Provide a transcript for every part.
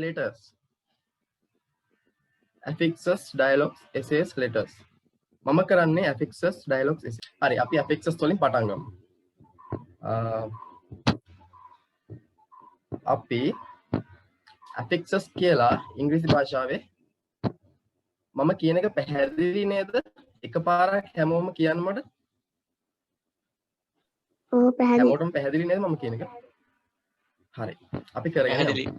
letters. affixes dialogues essays letters. මම කරන්නේ affixes dialogues essays. හරි අපි affixes වලින් පටන් ගමු. අපි affixes කියලා ඉංග්‍රීසි භාෂාවේ මම කියන එක පැහැදිලි නේද? එකපාරක් හැමෝම කියන්න මට. ඔව් පැහැදිලි. හැමෝටම පැහැදිලි නේද මම කියන එක? හරි. අපි කරගෙන යමු.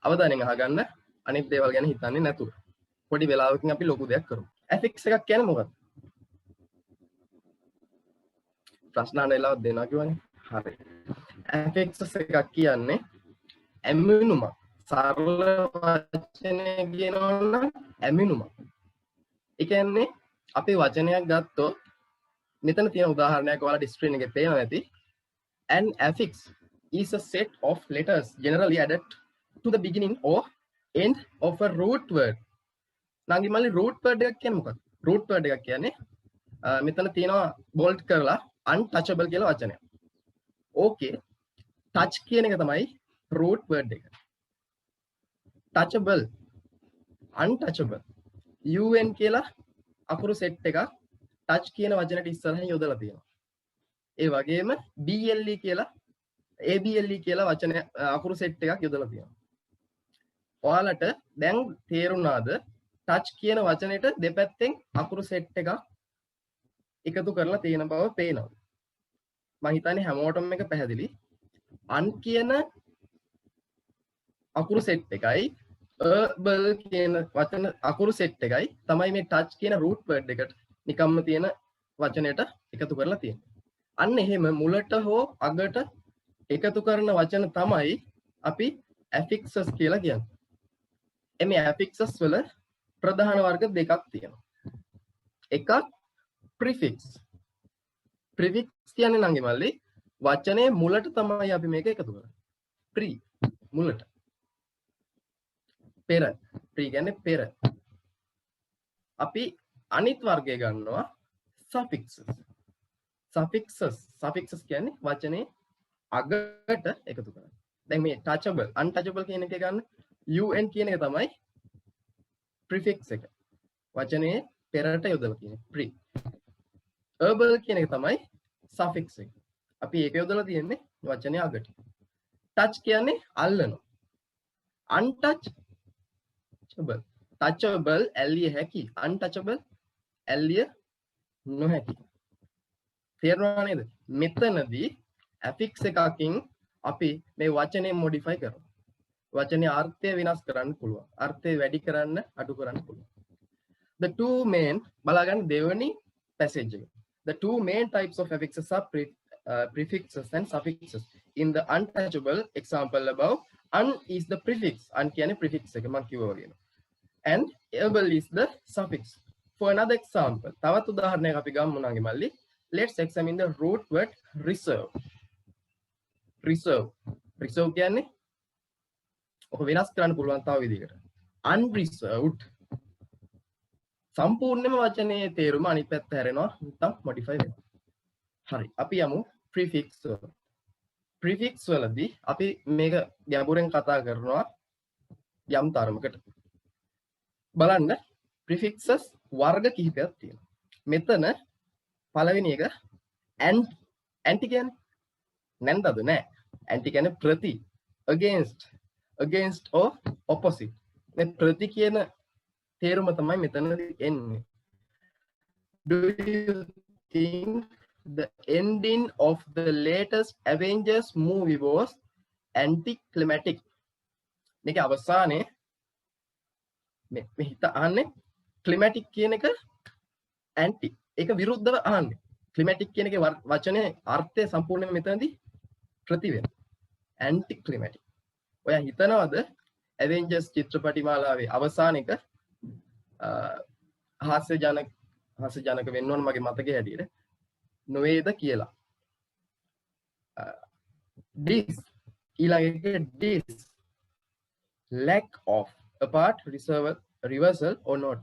අවධානයෙන් අහගන්න අනිත් දේවල් ගැන හිතන්නේ නැතුව. පොඩි වෙලාවකින් අපි ලොකු දෙයක් කරමු. affix එකක් කියන්නේ මොකක්ද? ප්‍රශ්න අහන්න වෙලාවක් දෙනවා කියවනේ. හරි. affixes එකක් කියන්නේ ඇමිනුම. සරල වචනය කියනවා නම් ඇමිනුම. ඒ කියන්නේ අපි වචනයක් ගත්තොත් මෙතන තියෙන උදාහරණයක් ඔයාලා ඩිස්ක්‍රීන් එකේ පේනවා ඇති. An affix is a set of letters generally added to the beginning or end of a root word. නංගි මල්ලි root word එකක් කියන්නේ මොකක්ද? root word එකක් කියන්නේ මෙතන තියෙනවා bold කරලා untouchable කියලා වචනයක්. ඕකේ. touch කියන එක තමයි root word එක. touchable, untouchable. un කියලා අකුරු සෙට් එකක් touch කියන වචනයට ඉස්සරහින් යොදලා තියෙනවා. ඒ වගේම ble කියලා able කියලා වචන අකුරු සෙට් එකක් යොදලා තියෙනවා. ඔයාලට දැන් තේරුණාද touch කියන වචනෙට දෙපැත්තෙන් අකුරු සෙට් එකක් එකතු කරලා තියෙන බව පේනවා. මම හිතන්නේ හැමෝටම මේක පැහැදිලි. un කියන අකුරු සෙට් එකයි able කියන වචන අකුරු සෙට් එකයි තමයි මේ touch කියන root word එකට නිකම්ම තියෙන වචනයට එකතු කරලා තියෙන්නේ. අන්න එහෙම මුලට හෝ අගට එකතු කරන වචන තමයි අපි affixes කියලා කියන්නේ. එමේ affixes වල ප්‍රධාන වර්ග දෙකක් තියෙනවා. එකක් prefix. prefix කියන්නේ නංගි මල්ලි වචනේ මුලට තමයි අපි මේක එකතු කරන්නේ. pre මුලට. පෙර. pre කියන්නේ පෙර. අපි අනිත් වර්ගය ගන්නවා suffixes. suffixes කියන්නේ වචනේ අගට එකතු කරන්නේ. දැන් මේ touchable, untouchable කියන එක ගන්න un කියන එක තමයි prefix එක. වචනේ පෙරට යොදලා තියෙන්නේ pre. able කියන එක තමයි suffix එක. අපි ඒක යොදලා තියෙන්නේ වචනේ අගට. touch කියන්නේ අල්ලනවා. untouchable. touchable ඇල්ලිය හැකි. untouchable ඇල්ලිය නොහැකි. තේරුණා නේද? මෙතනදී affix එකකින් අපි මේ වචනේ modify කරනවා. වචනේ අර්ථය වෙනස් කරන්න පුළුවන්. අර්ථය වැඩි කරන්න අඩු කරන්න පුළුවන්. The two main බලගන්න දෙවෙනි passage එක. The two main types of affixes are prefixes and suffixes. In the untouchable example above, un is the prefix. Un කියන්නේ prefix එක මම කිව්වා වගේම. And able is the suffix. For another example, තවත් උදාහරණයක් අපි ගමු නංගි මල්ලි. Let's examine the root word reserve. Reserve කියන්නේ ඔක වෙනස් කරන්න පුළුවන් තව විදිහකට. Unreserved. සම්පූර්ණයෙන්ම වචනේ තේරුම අනිත් පැත්ත හැරෙනවා නැත්නම් modify වෙනවා. හරි. අපි යමු prefix වල. prefix වලදී අපි මේක ගැඹුරෙන් කතා කරනවා යම් තරමකට. බලන්න prefixes වර්ග කිහිපයක් තියෙනවා. මෙතන පළවෙනි එක anti කියන්නේ නැන්දද නෑ. anti කියන්නේ ප්‍රති, against or opposite. මේ ප්‍රති කියන තේරුම තමයි මෙතනදී එන්නේ. Do you think the ending of the latest Avengers movie was anticlimactic? මේක අවසානයේ මේ හිත අහන්නේ climatic කියන එක anti ඒක විරුද්ධව අහන්නේ. climatic කියන එකේ වචනේ අර්ථය සම්පූර්ණයෙන්ම මෙතනදී ප්‍රති වෙනවා. anticlimactic. ඔයා හිතනවද Avengers චිත්‍රපටි මාලාවේ අවසාන එක හාස්‍ය ජනක වෙන්න ඕන මගේ මතකයේ හැටියට නොවේද කියලා. this ඊළඟට this lack of apart reversal or not.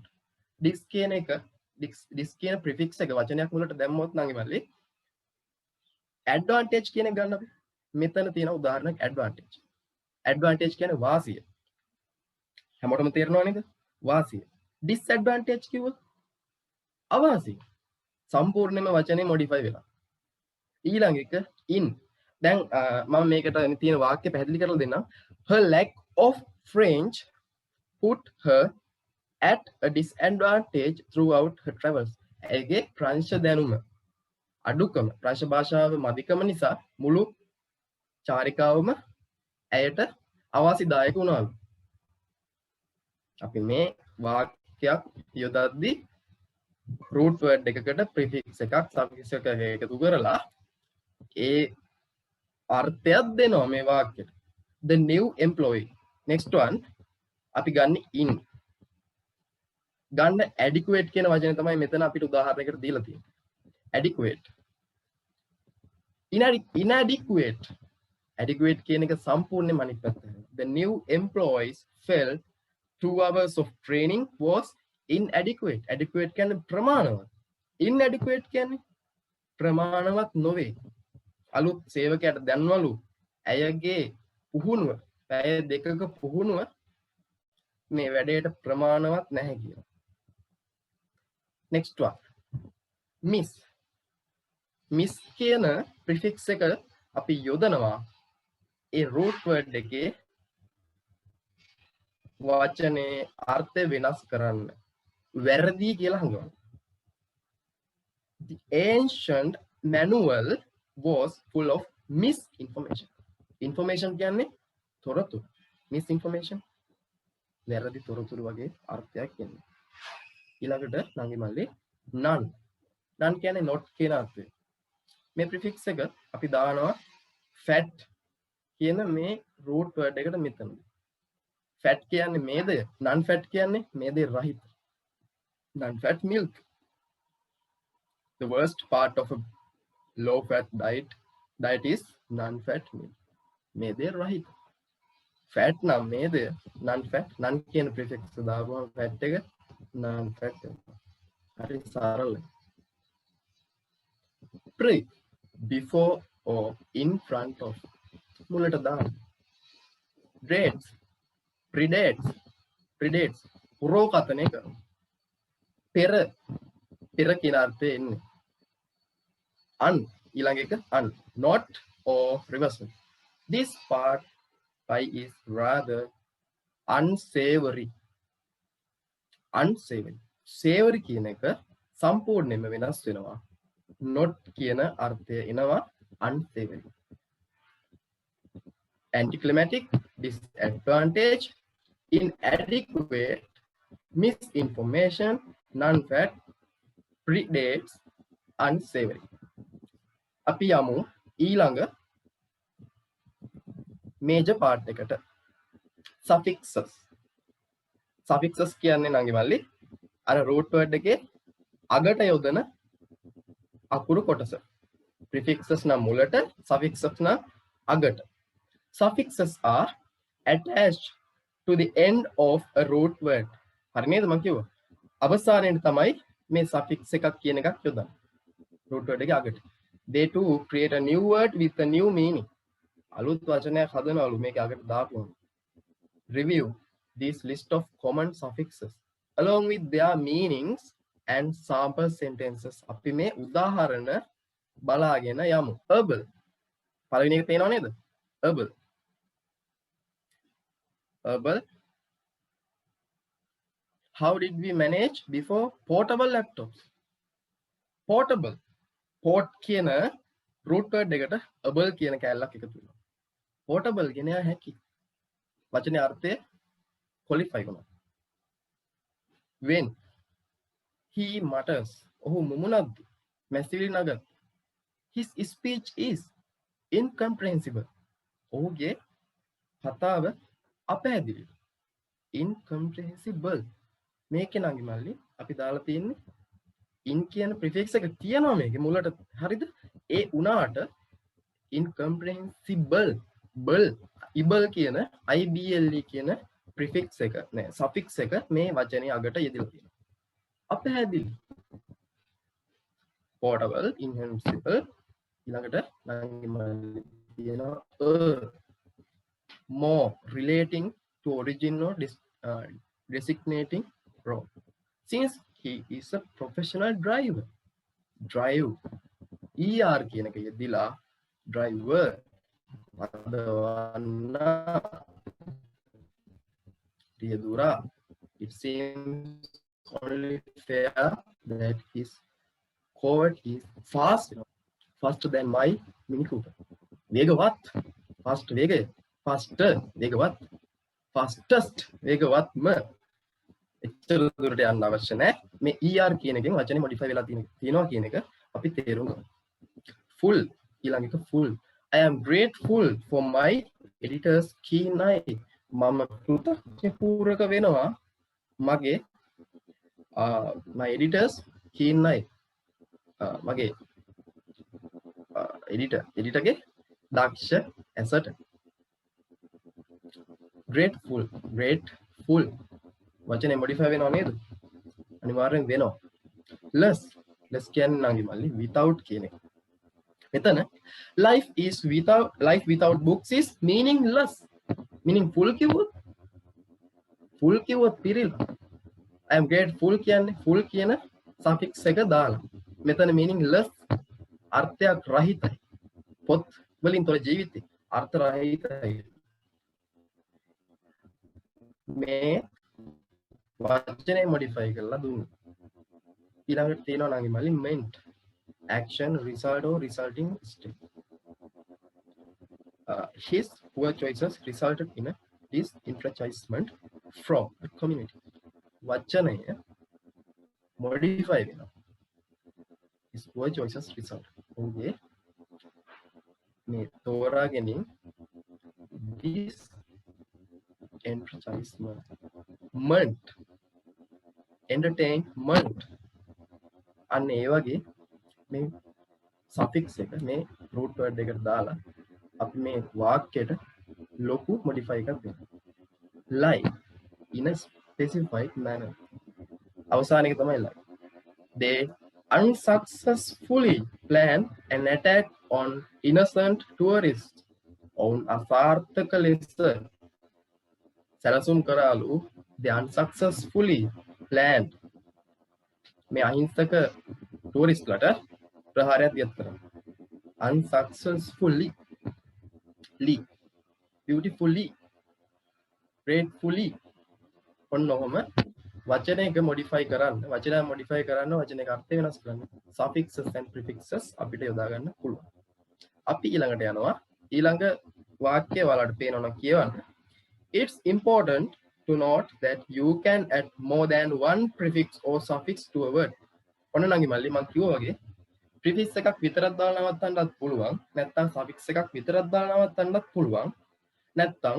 this කියන එක this කියන prefix එක වචනයක් මුලට දැම්මොත් නම් ඉමල්ලි advantage කියන එක ගන්න අපි. මෙතන තියෙන උදාහරණයක් advantage කියන්නේ වාසිය. හැමෝටම තේරෙනව නේද? වාසිය. disadvantage කිව්වොත් අවාසිය. සම්පූර්ණයෙන්ම වචනේ modify වෙලා. ඊළඟ එක in. දැන් මම මේකට තියෙන වාක්‍ය පැහැදිලි කරලා දෙන්නම්. Her lack of French put her at a disadvantage throughout her travels. ඇයගේ ප්‍රංශ දැනුම අඩුකම ප්‍රංශ භාෂාව මදිකම නිසා මුළු චාරිකාවම ඇයට අවාසිදායක වුණාලු. අපි මේ වාක්‍යයක් යොදද්දී root word එකකට prefix එකක් suffix එකක් එකතු කරලා ඒ අර්ථයක් දෙනවා මේ වාක්‍යෙට. The new employee. Next one අපි ගන්න in. ගන්න adequate කියන වචනේ තමයි මෙතන අපිට උදාහරණයකට දීලා තියෙන්නේ. adequate. inadequate. adequate කියන එක සම්පූර්ණයෙන්ම අනිත් පැත්තට. The new employees felt 2 hours of training was inadequate. adequate කියන්නේ ප්‍රමාණවත්. inadequate කියන්නේ ප්‍රමාණවත් නොවේ. අලුත් සේවකයාට දැන්වලු ඇයගේ පුහුණුව පැය දෙකක පුහුණුව මේ වැඩේට ප්‍රමාණවත් නැහැ කියලා. next one miss. miss කියන prefix එක අපි යොදනවා ඒ root word එකේ වචනේ අර්ථය වෙනස් කරන්න. වැරදි කියලා හඳුන්වනවා. The ancient manual was full of misinformation. information කියන්නේ තොරතුරු. misinformation වැරදි තොරතුරු වගේ අර්ථයක් කියන්නේ. ඊළඟට නංගි මල්ලි none. none කියන්නේ not කියන අර්ථය. මේ prefix එක අපි දානවා fat කියන මේ root word එකට මෙතන. fat කියන්නේ මේදය, non fat කියන්නේ මේදය රහිත. non fat milk. The worst part of a low fat diet is non fat milk. මේදය රහිත. fat නම් මේදය, non fat, non කියන prefix දාපුවම fat එක non fat. හරි සරලයි. pre before or in front of මුලට දාන්න. dates predates පුරෝකථනය කරනවා. පෙර කියන අර්ථය එන්නේ. ඊළඟ එක not or reversal. This part pie is rather unsavory. savory කියන එක සම්පූර්ණයෙන්ම වෙනස් වෙනවා. not කියන අර්ථය එනවා unsavory. anticlimactic, disadvantage, inadequate, misinformation, non-fat, predates, unsavory. අපි යමු ඊළඟ major part එකට. suffixes. suffixes කියන්නේ නංගි මල්ලි අර root word එකේ අගට යොදන අකුරු කොටස. prefixes නම් මුලට, suffixes නම් අගට. Suffixes are attached to the end of a root word. හරි නේද මම කිව්වා? අවසානයේ තමයි මේ suffix එකක් කියන එකක් යොදන්නේ. root word එකේ අගට. They too create a new word with a new meaning. අලුත් වචනයක් හදනවලු මේක අගට දාපුවම. Review this list of common suffixes along with their meanings and sample sentences. අපි මේ උදාහරණ බලාගෙන යමු. herbal. පළවෙනි එක තේනව නේද? herbal. How did we manage before portable laptops? Portable. port කියන root word එකට able කියන කැලලක් එකතු වෙනවා. portable කියන හැකි. වචනේ අර්ථය qualify කරනවා. when he mutters, ඔහු මුමුණද්දී මැසිවිලි නගන. his speech is incomprehensible. ඔහුගේ කතාව අපැහැදිලි. incomprehensible. මේකේ නංගි මල්ලි අපි දාලා තියෙන්නේ in කියන prefix එක තියනවා මේකේ මුලට. හරිද? ඒ උනාට incomprehensible able කියන ible කියන prefix එක නෑ suffix එක මේ වචනේ අගට යෙදලා තියෙනවා. අපැහැදිලි. portable, incompatible. ඊළඟට නංගි මල්ලි තියෙනවා more relating to origin or designating role. Since he is a professional driver, drive er කියන එක යෙදිලා driver පදවන්න රියදුරා. It seems only fair that his Corvette is fast, faster than my Mini Cooper. වේගවත්, fast වේගය, faster වේගවත්, fastest වේගවත්ම. එච්චර දුරට යන්න අවශ්‍ය නැහැ. මේ er කියන එකෙන් වචනේ modify වෙලා තියෙනවා කියන එක අපි තේරුම් ගමු. Full ඊළඟ එක full. I am grateful for my editors keen eye. මම කෘතඥපූර්වක වෙනවා මගේ my editors keen eye. මගේ එඩිටර්ගේ දක්ෂ ඇසට. grateful වචනේ modify වෙනව නේද? අනිවාර්යෙන් වෙනවා. less කියන්නේ නංගි මල්ලි without කියන එක. එතන life without books is meaningless. meaningful කිව්වොත් පිරිලා. I am grateful කියන්නේ full කියන suffix එක දාලා. මෙතන meaningless අර්ථයක් රහිතයි. පොත් වලින් තොර ජීවිතේ අර්ථ රහිතයි. මේ වචනේ modify කරලා දුන්නා. ඊළඟට තියෙනවා නංගි මල්ලි meant. action, result or resulting state. His poor choices resulted in a disenfranchisement from the community. වචනය modify වෙනවා. His poor choices result. ඔහුගේ මේ තෝරා ගැනීම disenfranchisement, entertainment අන්න ඒ වගේ මේ suffix එක මේ root word එකට දාලා අපි මේ වාක්‍යයට ලොකු modify එකක් දෙනවා. lie in a specified manner. අවසාන එක තමයි lie. They unsuccessfully planned an attack on innocent tourists. ඔවුන් අසාර්ථක ලෙස සැලසුම් කරාලු. They unsuccessfully planned මේ අහිංසක ටූරිස්ට්ලට ප්‍රහාරයක් දියත් කරනවා. unsuccessfully, beautifully, gratefully. ඔන්න ඔහොම වචනයක modify කරන්න, වචනය modify කරන්න, වචනයක අර්ථය වෙනස් කරන්න suffixes and prefixes අපිට යොදා ගන්න පුළුවන්. අපි ඊළඟට යනවා. ඊළඟ වාක්‍යය ඔයාලට පේනවා නම් කියවන්න. It's important to note that you can add more than one prefix or suffix to a word. ඔන්න නංගි මල්ලි මම කිව්වා වගේ prefix එකක් විතරක් දාලා නවත්තන්නත් පුළුවන්. නැත්නම් suffix එකක් විතරක් දාලා නවත්තන්නත් පුළුවන්. නැත්නම්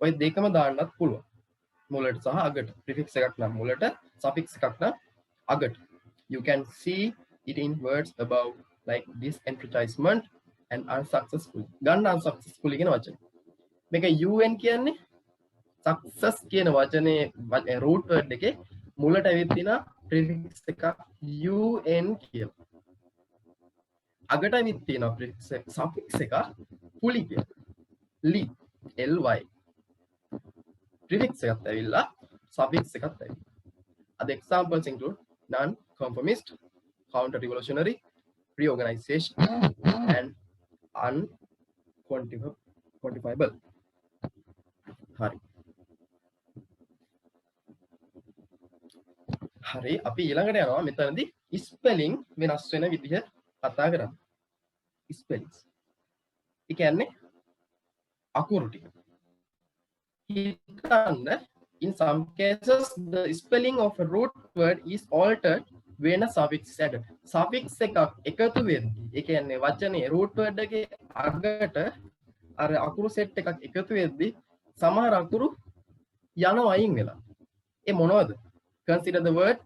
ඔය දෙකම දාන්නත් පුළුවන්. මුලට සහ අගට. prefix එකක් නම් මුලට, suffix එකක් නම් අගට. You can see it in words above like disenfranchisement and unsuccessful. ගන්න unsuccessful කියන වචනේ. මේක un කියන්නේ success කියන වචනේ root word එකේ මුලට ඇවිත් තියෙන prefix එක un කියලා. අගට ඇවිත් තියෙන prefix suffix එක fully කියලා. ly prefix එකත් ඇවිල්ලා suffix එකත් ඇවිල්ලා. Other examples include non-conformist, counter-revolutionary, reorganization and unquantifiable. හරි අපි ඊළඟට යනවා. මෙතනදී spelling වෙනස් වෙන විදිහ කතා කරමු. spellings. ඒ කියන්නේ අකුරු ටික. In some cases the spelling of a root word is altered when a suffix is added. suffix එකක් එකතු වෙද්දී ඒ කියන්නේ වචනේ root word එකේ අගට අර අකුරු set එකක් එකතු වෙද්දී සමහර අකුරු යනවා අයින් වෙලා. ඒ මොනවද? Consider the word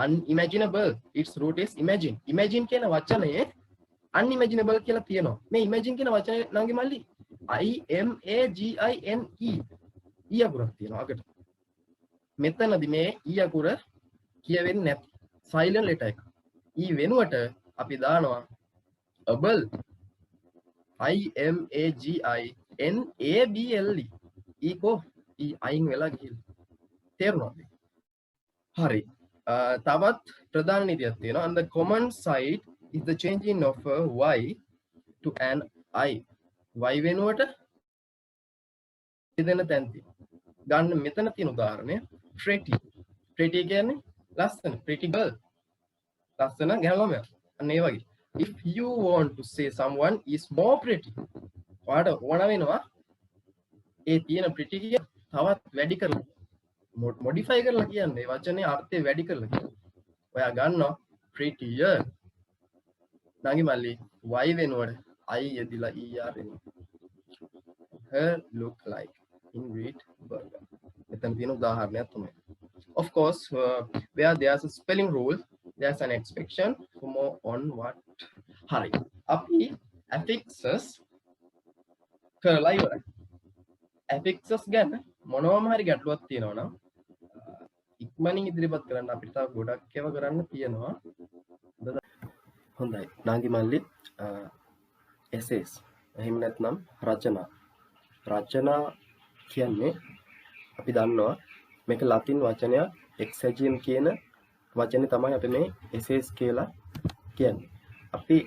unimaginable. Its root is imagine. Imagine කියන වචනේ unimaginable කියලා තියෙනවා. මේ imagine කියන වචනේ නංගි මල්ලි IMAGINE e අකුරක් තියෙනවා අගට. මෙතනදී මේ e අකුර කියවෙන්නේ නැති silent letter එක. e වෙනුවට අපි දානවා able. IMAGINABLE. e කො ඊ අයින් වෙලා ගිහිල්ලා. තේරුණාද? හරි. තවත් ප්‍රධාන නීතියක් තියෙනවා. And the common side is the changing of a y to an I. y වෙනුවට දෙන තැන් තියෙනවා. ගන්න මෙතන තියෙන උදාහරණය pretty. pretty කියන්නේ ලස්සන. pretty girl. ලස්සන ගැහැණු ළමයා. අන්න ඒ වගේ. If you want to say someone is more pretty, ඔයාලට ඕන වෙනවා ඒ තියෙන pretty කිය තවත් වැඩි කරලා modify කරලා කියන්නේ වචනේ අර්ථය වැඩි කරලා කියන්නේ. ඔයා ගන්නවා prettier. නාගි මල්ලි y වෙනුවට I යෙදිලා er එනවා. Her look like Ingrid Bergman. මෙතන තියෙන උදාහරණයක් තමයි. Of course, where there's a spelling rule, there's an expectation for more on what. හරි. අපි affixes කරලා ඉවරයි. affixes ගැන මොනවම හරි ගැටලුවක් තියෙනවා නම් ඉක්මනින් ඉදිරිපත් කරන්න අපිට තව ගොඩක් ඒවා කරන්න තියෙනවා. හොඳයි. නාගි මල්ලි essays. එහෙම නැත්නම් රචනා. රචනා කියන්නේ අපි දන්නවා මේක ලතින් වචනයක් exagium කියන වචනේ තමයි අපි මේ essays කියලා කියන්නේ. අපි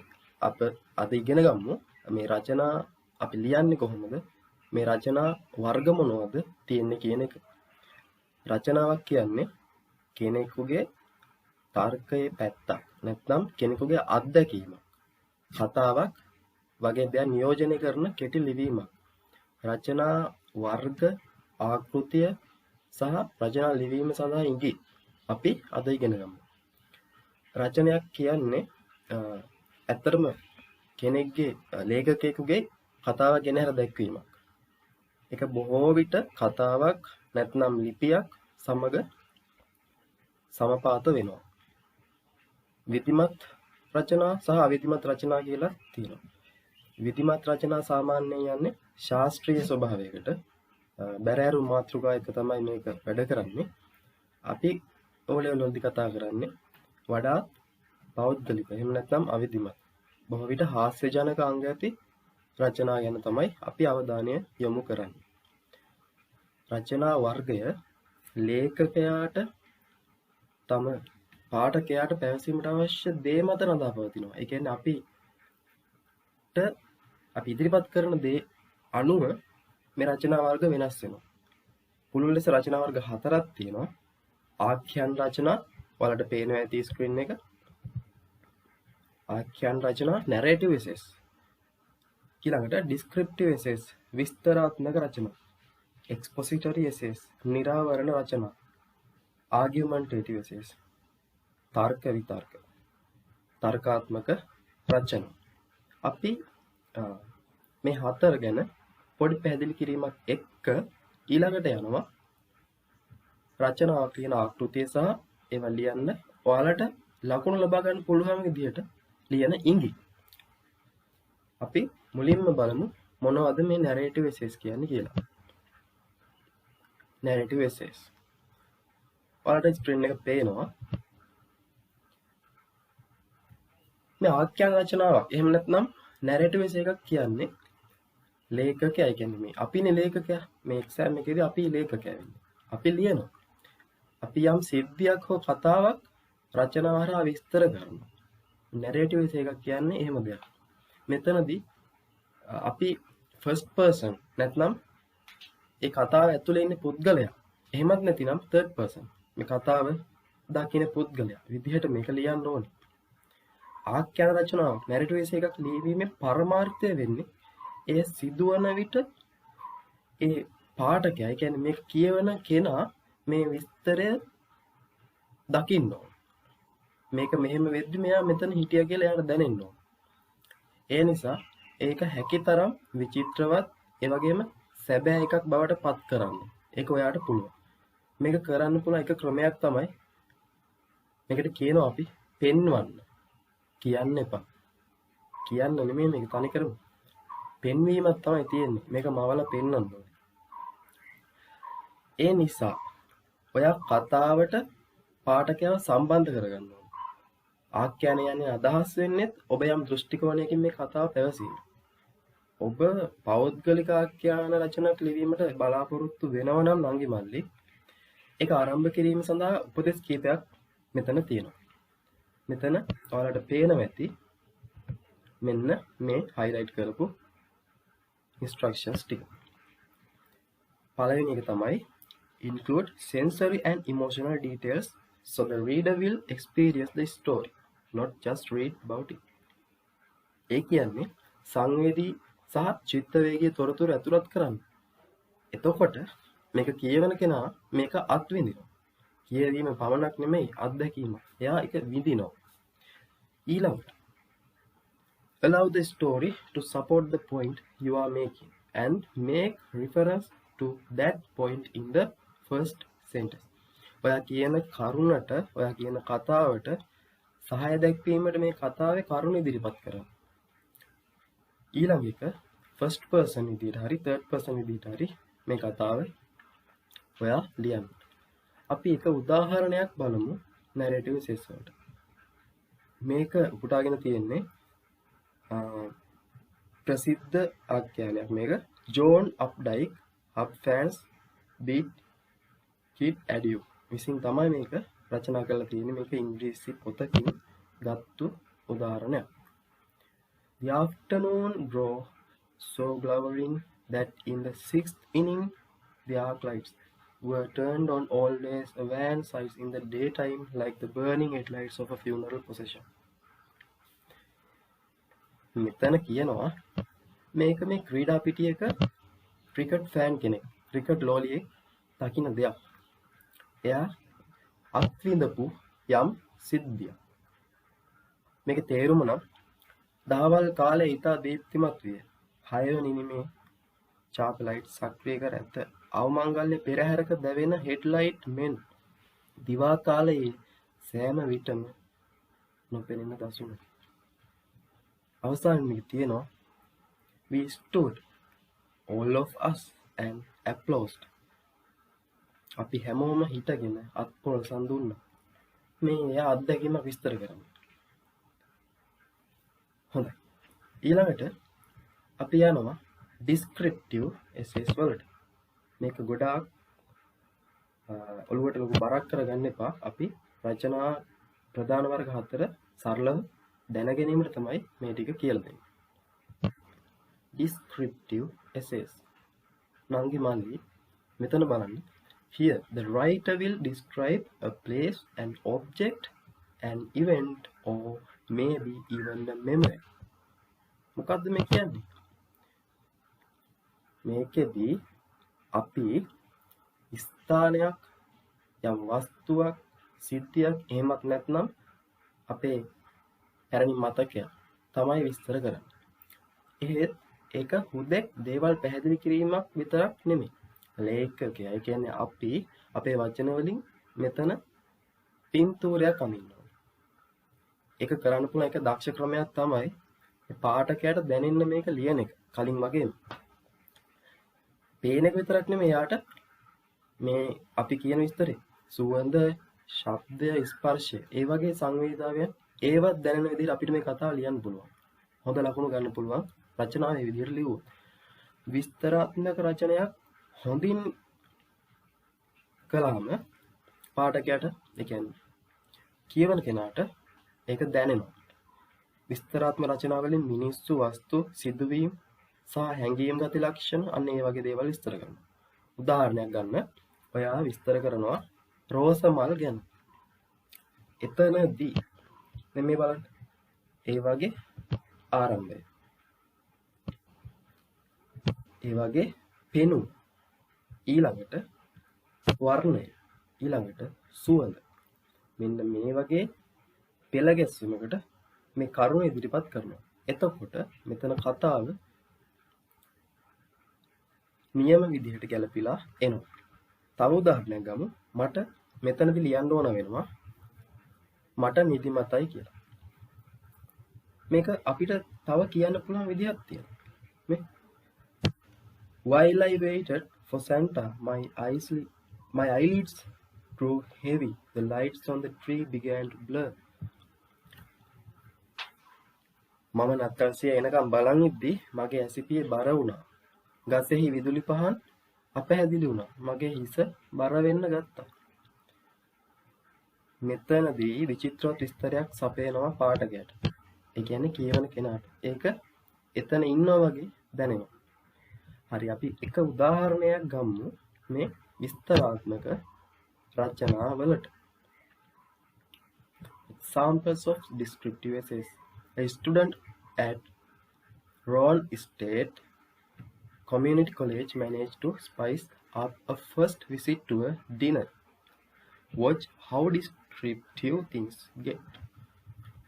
අද ඉගෙන ගමු මේ රචනා අපි ලියන්නේ කොහොමද? මේ රචනා වර්ග මොනවද තියෙන්නේ කියන එක. රචනාවක් කියන්නේ කෙනෙකුගේ තර්කයේ පැත්තක් නැත්නම් කෙනෙකුගේ අත්දැකීමක්. කතාවක් වගේ දෙයක් නියෝජනය කරන කෙටි ලිවීමක්. රචනා වර්ග ආකෘතිය සහ රචනා ලිවීම සඳහා ඉඟි අපි අද ඉගෙන ගමු. රචනයක් කියන්නේ ඇත්තටම කෙනෙක්ගේ ලේඛකයෙකුගේ කතාව ගැන හර දැක්වීමක්. ඒක බොහෝ විට කතාවක් නැත්නම් ලිපියක් සමග සමපාත වෙනවා. විධිමත් රචනා සහ අවිධිමත් රචනා කියලා තියෙනවා. විධිමත් රචනා සාමාන්‍යයෙන් යන්නේ ශාස්ත්‍රීය ස්වභාවයකට. බැරෑරු මාතෘකා එක තමයි මේක වැඩ කරන්නේ. අපි ඕලෙවලදී කතා කරන්නේ වඩාත් පෞද්ගලික. එහෙම නැත්නම් අවිධිමත්. බොහෝ විට හාස්‍යජනක අංග ඇති රචනා ගැන තමයි අපි අවධානය යොමු කරන්නේ. රචනා වර්ගය ලේඛකයාට තම පාඨකයාට පැවසීමට අවශ්‍ය දේ මත රඳා පවතිනවා. ඒ කියන්නේ අපි ඉදිරිපත් කරන දේ අනුව මේ රචනා වර්ග වෙනස් වෙනවා. පුළුල් ලෙස රචනා වර්ග හතරක් තියෙනවා. ආඛ්‍යාන රචනා ඔයාලට පේනවා ඇති ස්ක්‍රීන් එක. ආඛ්‍යාන රචනා narrative essays. ඊළඟට descriptive essays විස්තරාත්මක රචනා. expository essays නිරාවරණ රචනා. argumentative essays තර්ක විතර්ක. තර්කාත්මක රචනා. අපි මේ හතර ගැන පොඩි පැහැදිලි කිරීමක් එක්ක ඊළඟට යනවා රචනාවක් කියන ආකෘතිය සහ ඒවා ලියන්න ඔයාලට ලකුණු ලබා ගන්න පුළුවන් විදිහට ලියන ඉඟි. අපි මුලින්ම බලමු මොනවද මේ narrative essays කියන්නේ කියලා. narrative essays. ඔයාලට ස්ක්‍රීන් එක පේනවා. මේ ආඛ්‍යාන රචනාවක් එහෙම නැත්නම් narrative essay එකක් කියන්නේ ලේඛකයා කියන්නේ මේ අපිනේ ලේඛකයා. මේ එක්සෑම් එකේදී අපි ලේඛකයා වෙන්නේ. අපි ලියනවා. අපි යම් සිද්ධියක් හෝ කතාවක් රචනාව හරහා විස්තර කරනවා. narrative essay එකක් කියන්නේ එහෙම දෙයක්. මෙතනදී අපි first person නැත්නම් ඒ කතාව ඇතුලේ ඉන්න පුද්ගලයා. එහෙමත් නැතිනම් third person. මේ කතාව දකින්න පුද්ගලයා විදිහට මේක ලියන්න ඕනේ. ආඛ්‍යාන රචනාවක් narrative essay එකක් ලියීමේ පරමාර්ථය වෙන්නේ ඒ සිදුවන විට ඒ පාඨකයා, ඒ කියන්නේ මේක කියවන කෙනා මේ විස්තරය දකින්න ඕන. මේක මෙහෙම වෙද්දි මෙයා මෙතන හිටියා කියලා එයාට දැනෙන්න ඕන. ඒ නිසා ඒක හැකිතරම් විචිත්‍රවත් ඒ වගේම සැබෑ එකක් බවට පත් කරන්න. ඒක ඔයාට පුළුවන්. මේක කරන්න පුළුවන් එක ක්‍රමයක් තමයි මේකට කියනවා අපි පෙන්වන්න. කියන්න එපා. කියන්න නෙමෙයි මේක තනිකරම පෙන්වීමක් තමයි තියෙන්නේ. මේක මවලා පෙන්වන්න ඕනේ. ඒ නිසා ඔයා කතාවට පාඨකයව සම්බන්ධ කරගන්න ඕනේ. ආඛ්‍යාන යන්නේ අදහස් වෙන්නේ ඔබ යම් දෘෂ්ටි කෝණයකින් මේ කතාව පැවසීම. ඔබ පෞද්ගලික ආඛ්‍යාන රචනයක් ලිවීමට බලාපොරොත්තු වෙනවා නම් නංගි මල්ලි ඒක ආරම්භ කිරීම සඳහා උපදෙස් කීපයක් මෙතන තියෙනවා. මෙතන ඔයාලට පේනවා ඇති මෙන්න මේ highlight කරපු instructions ටික. පළවෙනි එක තමයි include sensory and emotional details so the reader will experience the story, not just read about it. ඒ කියන්නේ සංවේදී සහ චිත්ත වේගයේ තොරතුරු ඇතුළත් කරන්න. එතකොට මේක කියවන කෙනා මේක අත්විඳිනවා. කියවීම පමණක් නෙමෙයි අත්දැකීම. එයා ඒක විඳිනවා. ඊළඟට allow the story to support the point you are making and make reference to that point in the first sentence. ඔයා කියන කරුණට, ඔයා කියන කතාවට සහාය දැක්වීමට මේ කතාවේ කරුණ ඉදිරිපත් කරන්න. ඊළඟ එක first person විදිහට හරි third person විදිහට හරි මේ කතාව ඔයා ලියන්න. අපි එක උදාහරණයක් බලමු narrative essays වලට. මේක උපුටාගෙන තියෙන්නේ ප්‍රසිද්ධ ආඛ්‍යානයක්. මේක ජෝන් අප්ඩයික් අප්ෆෑන්ස් බීට් කිඩ් ඇඩියු විසින් තමයි මේක රචනා කරලා තියෙන්නේ. මේක ඉංග්‍රීසි පොතකින් ගත්තු උදාහරණයක්. The afternoon grew so glowering that in the 6th inning the arc lights were turned on always a van size in the daytime like the burning headlights of a funeral procession. මෙතන කියනවා මේක මේ ක්‍රීඩා පිටියක cricket fan කෙනෙක් cricket ලෝලියෙක් දකින්න දෙයක්. එයා අත්විඳපු යම් සිද්ධියක්. මේක තේරුම නම් දහවල් කාලේ ඉතා දීප්තිමත් විය. 6 වෙනි නිමේ චාප ලයිට් සක්‍රිය කර ඇත. අවමංගල්‍ය පෙරහැරක දැවෙන හෙඩ්ලයිට් මෙන් දිවා කාලයේ සෑම විටම නොපෙනෙන දසුන. අවසානයේ තියෙනවා we stood all of us and applauded. අපි හැමෝම හිටගෙන අත්පොලසන් දුන්නා. මේ එයා අත්දැකීමක් විස්තර කරනවා. හොඳයි. ඊළඟට අපි යනවා descriptive essays වලට. මේක ගොඩාක් ඔළුවට ලොකු බරක් කරගන්න එපා. අපි රචනා ප්‍රධාන වර්ග 4 සරලව දැන ගැනීමට තමයි මේ ටික කියලා දෙන්නේ. Descriptive essays. නංගි මල්ලි මෙතන බලන්න. Here the writer will describe a place, an object, an event or maybe even a memory. මොකද්ද මේ කියන්නේ? මේකෙදී අපි ස්ථානයක් යම් වස්තුවක් සිද්ධියක් එහෙමත් නැත්නම් අපේ පැරණි මතකයක් තමයි විස්තර කරන්නේ. ඒක හුදෙක් දේවල් පැහැදිලි කිරීමක් විතරක් නෙමෙයි. ලේඛකයා, ඒ කියන්නේ අපි අපේ වචන වලින් මෙතන පින්තූරයක් අඳිනවා. ඒක කරන්න පුළුවන් එක දක්ෂ ක්‍රමයක් තමයි පාඨකයාට දැනෙන්න මේක ලියන එක. කලින් වගේම පේන එක විතරක් නෙමෙයි යාට මේ අපි කියන විස්තරේ සුවඳ, ශබ්දය, ස්පර්ශය, ඒ වගේ සංවේදාවයන් ඒවත් දැනෙන විදිහට අපිට මේ කතාව ලියන්න පුළුවන්. හොඳ ලකුණු ගන්න පුළුවන් රචනාව මේ විදිහට ලියුවොත්. විස්තරාත්මක රචනයක් හොඳින් කළාම පාඨකයාට, ඒ කියන්නේ කියවන කෙනාට ඒක දැනෙනවා. විස්තරාත්මක රචනාවලින් මිනිස්සු, වස්තු, සිදුවීම් සහ හැඟීම්ගත ලක්ෂණ අන්න ඒ වගේ දේවල් විස්තර කරනවා. උදාහරණයක් ගන්න. ඔයා විස්තර කරනවා රෝස මල් ගැන. එතනදී දැන් මේ බලන්න. ඒ වගේ ආරම්භය. ඒ වගේ පෙනුම. ඊළඟට වර්ණය. ඊළඟට සුවඳ. මෙන්න මේ වගේ පෙළ ගැස්වීමකට මේ කරුණ ඉදිරිපත් කරනවා. එතකොට මෙතන කතාව නියම විදිහට ගැලපිලා එනවා. තව උදාහරණයක් ගමු. මට මෙතනදී ලියන්න ඕන වෙනවා මට නිදිමතයි කියලා. මේක අපිට තව කියන්න පුළුවන් විදිහක් තියෙනවා. මේ While I waited for Santa, my eyelids grew heavy. The lights on the tree began to blur. මම නත්තල්සිය එනකම් බලන් ඉද්දි මගේ ඇසිපියේ බර වුණා. ගසෙහි විදුලි පහන් අපැහැදිලි වුණා. මගේ හිස බර වෙන්න ගත්තා. මෙතනදී විචිත්‍රවත් විස්තරයක් සපයනවා පාඨකයාට. ඒ කියන්නේ කියවන කෙනාට. ඒක එතන ඉන්නවා වගේ දැනෙනවා. හරි අපි එක උදාහරණයක් ගමු මේ විස්තරාත්මක රචනාවලට. Examples of descriptive essays. A student at Rowan Estate Community College managed to spice up a first visit to a dinner. Watch how descriptive things get.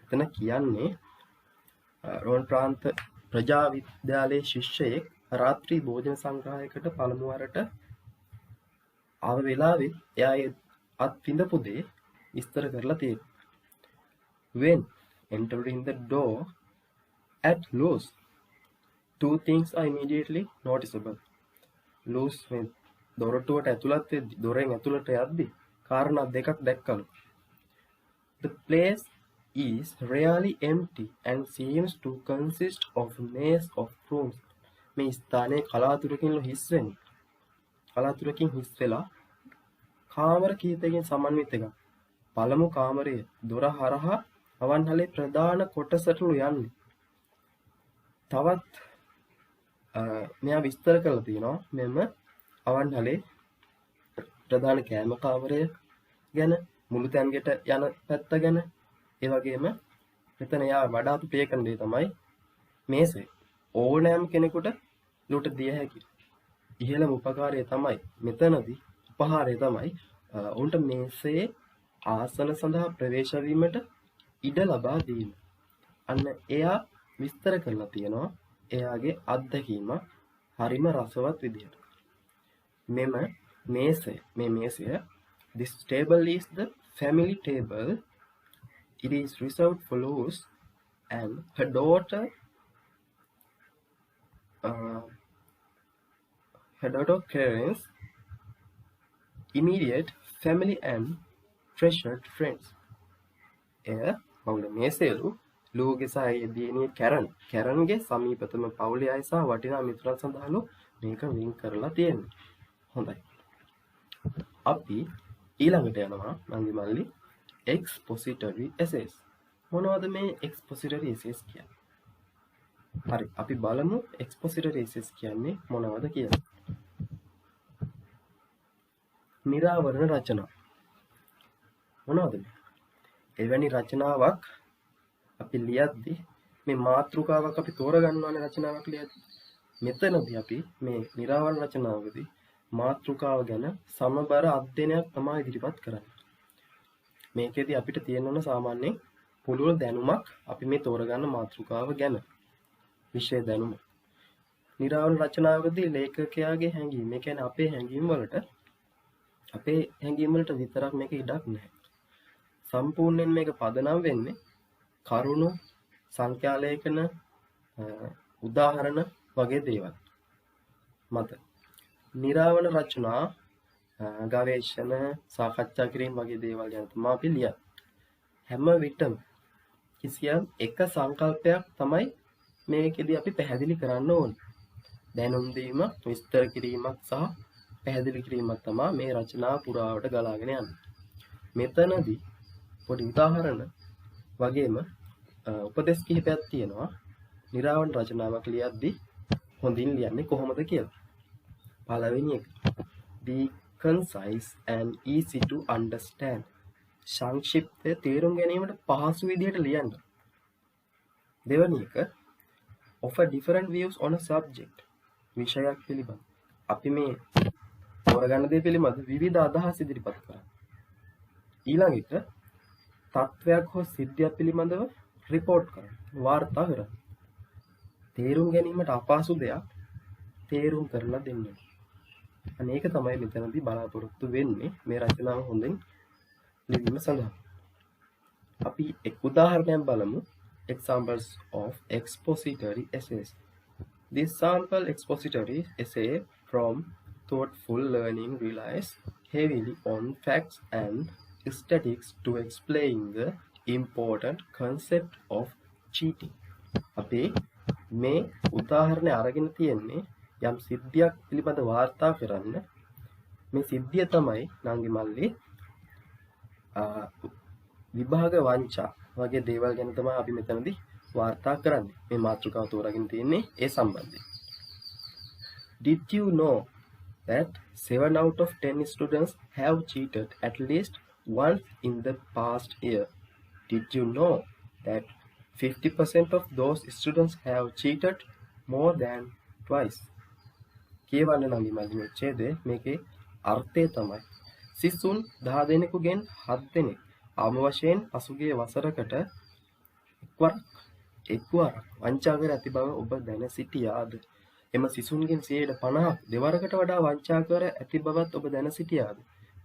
එතන කියන්නේ රෝන් ප්‍රාන්ත ප්‍රජා විද්‍යාලයේ ශිෂ්‍යයෙක් රාත්‍රී භෝජන සංග්‍රහයකට පළමු වරට ආව වෙලාවේ එයා ඒ අත් විඳපු දේ විස්තර කරලා තියෙනවා. When entering the door at Lowe's, two things are immediately noticeable. Lowe's when දොරටුවට ඇතුළත් වෙද්දී දොරෙන් ඇතුළට යද්දී කාරණා දෙකක් දැක්කලු. The place is rarely empty and seems to consist of a maze of rooms. මේ ස්ථානයේ කලාතුරකින් හිස් වෙලා කාමර කීපයකින් සමන්විත එකක්. පළමු කාමරයේ දොර හරහා අවන්හලේ ප්‍රධාන කොටසටලු යන්නේ. තවත් මෙයා විස්තර කරලා තියෙනවා මෙම අවන්හලේ ප්‍රධාන කෑම කාමරය ගැන, මුළු තැන්ගෙට යන පැත්ත ගැන, ඒ වගේම මෙතන යා වඩාත් ප්‍රිය කරන දේ තමයි මේසේ. ඕනෑම කෙනෙකුට ලුට දිය හැකි ඉහළම උපකාරය තමයි මෙතනදී උපහාරය තමයි උන්ට මේසේ ආසන සඳහා ප්‍රවේශ වීමට ඉඩ ලබා දීම. අන්න එයා විස්තර කරලා තියෙනවා එයාගේ අත්දැකීම හරිම රසවත් විදිහට. මෙම මේසය this table is the family table. It is reserved for Lois and her daughter Karen's immediate family and treasured friends. මවුල මේසෙලු ලෝගේ සහ දියණිය කැරන්ගේ සමීපතම පවුලේ අය සහ වටිනා මිතුරන් සඳහාලු මේක වෙන් කරලා තියෙන්නේ. හොඳයි. අපි ඊළඟට යනවා නන්දි මල්ලි expository essays. මොනවද මේ expository essays කියන්නේ? හරි අපි බලමු expository essays කියන්නේ මොනවද කියලා. නිරාවරණ රචනා. මොනවද මේ? එවැනි රචනාවක් අපි ලියද්දී මේ මාතෘකාවක් අපි තෝරගන්නවානේ රචනාවක් ලියද්දී. මෙතනදී අපි මේ නිරාවරණ රචනාවේදී මාතෘකාව ගැන සමබර අධ්‍යයනයක් තමයි ඉදිරිපත් කරන්නේ. මේකෙදි අපිට තියෙන්න ඕන සාමාන්‍යයෙන් පුළුල් දැනුමක් අපි මේ තෝරගන්න මාතෘකාව ගැන. විෂය දැනුම. නිරාවරණ රචනාවේදී ලේඛකයාගේ හැඟීම්, ඒ කියන්නේ අපේ හැඟීම් වලට විතරක් මේක ඉඩක් නැහැ. සම්පූර්ණයෙන් මේක පදනම් වෙන්නේ කරුණු, සංඛ්‍යාලේඛන, උදාහරණ වගේ දේවල් මත. නිරාවරණ රචනා, ගවේෂණ, සාකච්ඡා කිරීම වගේ දේවල් ගැන තමයි අපි ලියන්නේ. හැම විටම කිසියම් එක සංකල්පයක් තමයි මේකෙදී අපි පැහැදිලි කරන්න ඕනේ. දැනුම් දීම, විස්තර කිරීමක් සහ පැහැදිලි කිරීමක් තමයි මේ රචනා පුරාවට ගලාගෙන යන්නේ. මෙතනදී පොඩි උදාහරණ වගේම උපදෙස් කිහිපයක් තියෙනවා නිරාවරණ රචනාවක් ලියද්දී හොඳින් ලියන්නේ කොහොමද කියලා. පළවෙනි එක, be concise and easy to understand. සංක්ෂිප්තව තේරුම් ගැනීමට පහසු විදිහට ලියන්න. දෙවෙනි එක, offer different views on a subject. විෂයක් පිළිබඳ අපි මේ තෝරගන්න දේ පිළිබඳ විවිධ අදහස් ඉදිරිපත් කරනවා. ඊළඟ එක, තත්වයක් හෝ සිද්ධියක් පිළිබඳව රිපෝට් කරන්න, වාර්තා කරන්න. තේරුම් ගැනීමට අපහසු දෙයක් තේරුම් කරලා දෙන්න. අනේක තමයි මෙතනදී බලාපොරොත්තු වෙන්නේ මේ රචනාව හොඳින් ලිවීම සඳහා. අපි එක් උදාහරණයක් බලමු. Examples of expository essays. This sample expository essay from Thoughtful Learning relies heavily on facts and statistics to explain the important concept of cheating. අපි මේ උදාහරණය අරගෙන තියෙන්නේ යම් සිද්ධියක් පිළිබඳ වාර්තා කරන්න. මේ සිද්ධිය තමයි නංගි මල්ලි විභාග වංචා වගේ දේවල් ගැන තමයි අපි මෙතනදී වාර්තා කරන්නේ. මේ මාතෘකාව තෝරාගෙන තියෙන්නේ ඒ සම්බන්ධයෙන්. Did you know that 7 out of 10 students have cheated at least once in the past year? Did you know that 50% of those students have cheated more than twice? කියවන්න නංගි මල්ලි මේ ඡේදය මේකේ අර්ථය තමයි සිසුන් 10 දෙනෙකුගෙන් 7 දෙනෙක් ආම වශයෙන් පසුගිය වසරකට එක්වරක් වංචා කර ඇති බව ඔබ දැන සිටියාද? එම සිසුන්ගෙන් 50% දෙවරකට වඩා වංචා කර ඇති බවත් ඔබ දැන සිටියාද?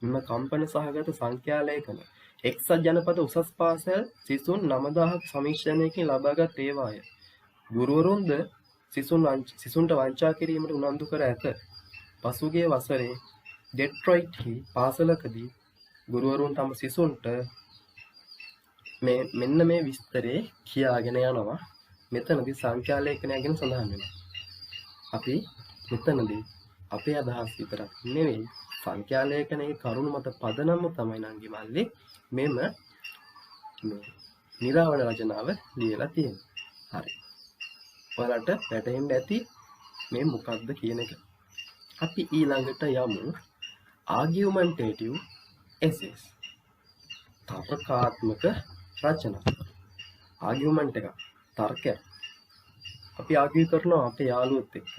මෙම කම්පන සහගත සංඛ්‍යා ලේඛන එක්සත් ජනපද උසස් පාසල් සිසුන් 9000ක සමීක්ෂණයකින් ලබාගත් ඒවාය. ගුරුවරුන්ද සිසුන්ට වංචා කිරීමට උනන්දු කර ඇත. පසුගිය වසරේ ඩෙට්‍රොයිට්හි පාසලකදී ගුරුවරුන් තම සිසුන්ට මෙන්න මේ විස්තරේ කියාගෙන යනවා. මෙතනදී සංඛ්‍යා ලේඛනය ගැන සඳහන් වෙනවා. අපි මෙතනදී අපේ අදහස් විතරක් නෙවෙයි සංඛ්‍යා ලේඛනයේ කරුණු මත පදනම තමයි නංගි මල්ලි මෙම නිරාවන රචනාව ලියලා තියෙන්නේ. හරි. ඔයාලට වැටහෙන්න ඇති මේ මොකක්ද කියන එක. අපි ඊළඟට යමු ආගියුමන්ටේටිව් එසේස්. තර්කාත්මක රචනා. ආගියුමන්ට් එක තර්කයක්. අපි ආගියු කරනවා අපේ යාළුවොත් එක්ක.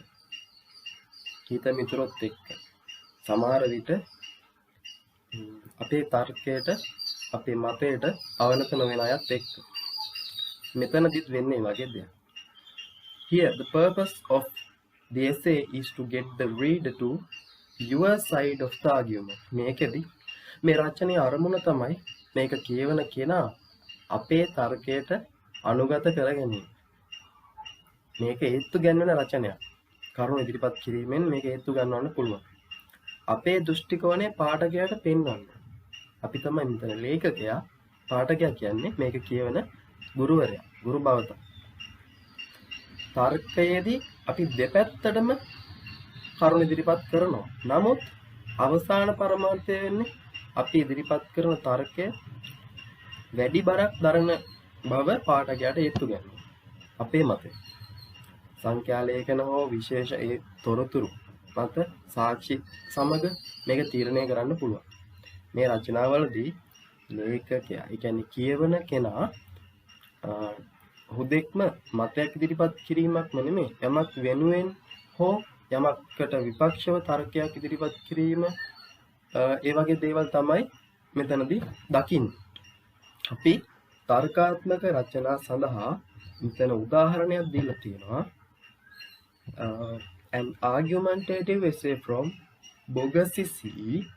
හිත මිතුරොත් එක්ක. සමහර විට අපේ තර්කයට අපේ මතයට අවනත නොවන අයත් එක්ක. මෙතනදිත් වෙන්නේ වගේ දෙයක්. Here the purpose of the essay is to get the reader to your side of the argument. මේකෙදි මේ රචනයේ අරමුණ තමයි මේක කියවන කෙනා අපේ තර්කයට අනුගත කර ගැනීම. මේක හේතු ගන්නවන රචනයක්. කරුණු ඉදිරිපත් කිරීමෙන් මේක හේතු ගන්නවන්න පුළුවන්. අපේ දෘෂ්ටි කෝණය පාඨකයාට පෙන්වන්න. අපි තමයි මෙතන ලේඛකයා. පාඨකයා කියන්නේ මේක කියවන ගුරුවරයා. ගුරු භවත. තර්කයේදී අපි දෙපැත්තටම කරුණු ඉදිරිපත් කරනවා. නමුත් අවසාන පරමාර්ථය වෙන්නේ අපි ඉදිරිපත් කරන තර්කය වැඩි බරක් දරන බව පාඨකයාට හේතු ගන්නවා. අපේ මතය. සංඛ්‍යා ලේඛන හෝ විශේෂ ඒ තොරතුරු මත සාක්ෂි සමග මේක තීරණය කරන්න පුළුවන්. මේ රචනාවලදී ලේඛකයා, ඒ කියන්නේ කියවන කෙනා හුදෙක්ම මතයක් ඉදිරිපත් කිරීමක් නෙමෙයි, යමක් වෙනුවෙන් හෝ යමකට විපක්ෂව තර්කයක් ඉදිරිපත් කිරීම, ඒ වගේ දේවල් තමයි මෙතනදී දකින්නේ. අපි තර්කාත්මක රචනා සඳහා මෙතන උදාහරණයක් දීලා තියෙනවා. An argumentative essay from Bogazici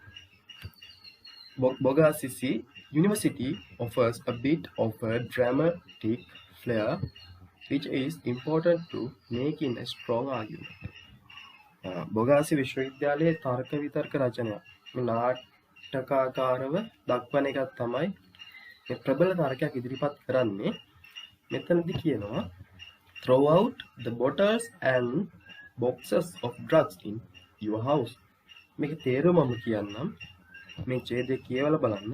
University offers a bit of a dramatic flair which is important to making a strong argument. බොගාසි විශ්වවිද්‍යාලයේ තර්ක විතර්ක රචනය මේ නාටකාකාරව දක්වන එකක් තමයි මේ ප්‍රබල තර්කයක් ඉදිරිපත් කරන්නේ. මෙතනදී කියනවා throw out the bottles and boxes of drugs in your house. මේක තේරුම මම කියන්නම්. මේ ඡේදය කියවලා බලන්න.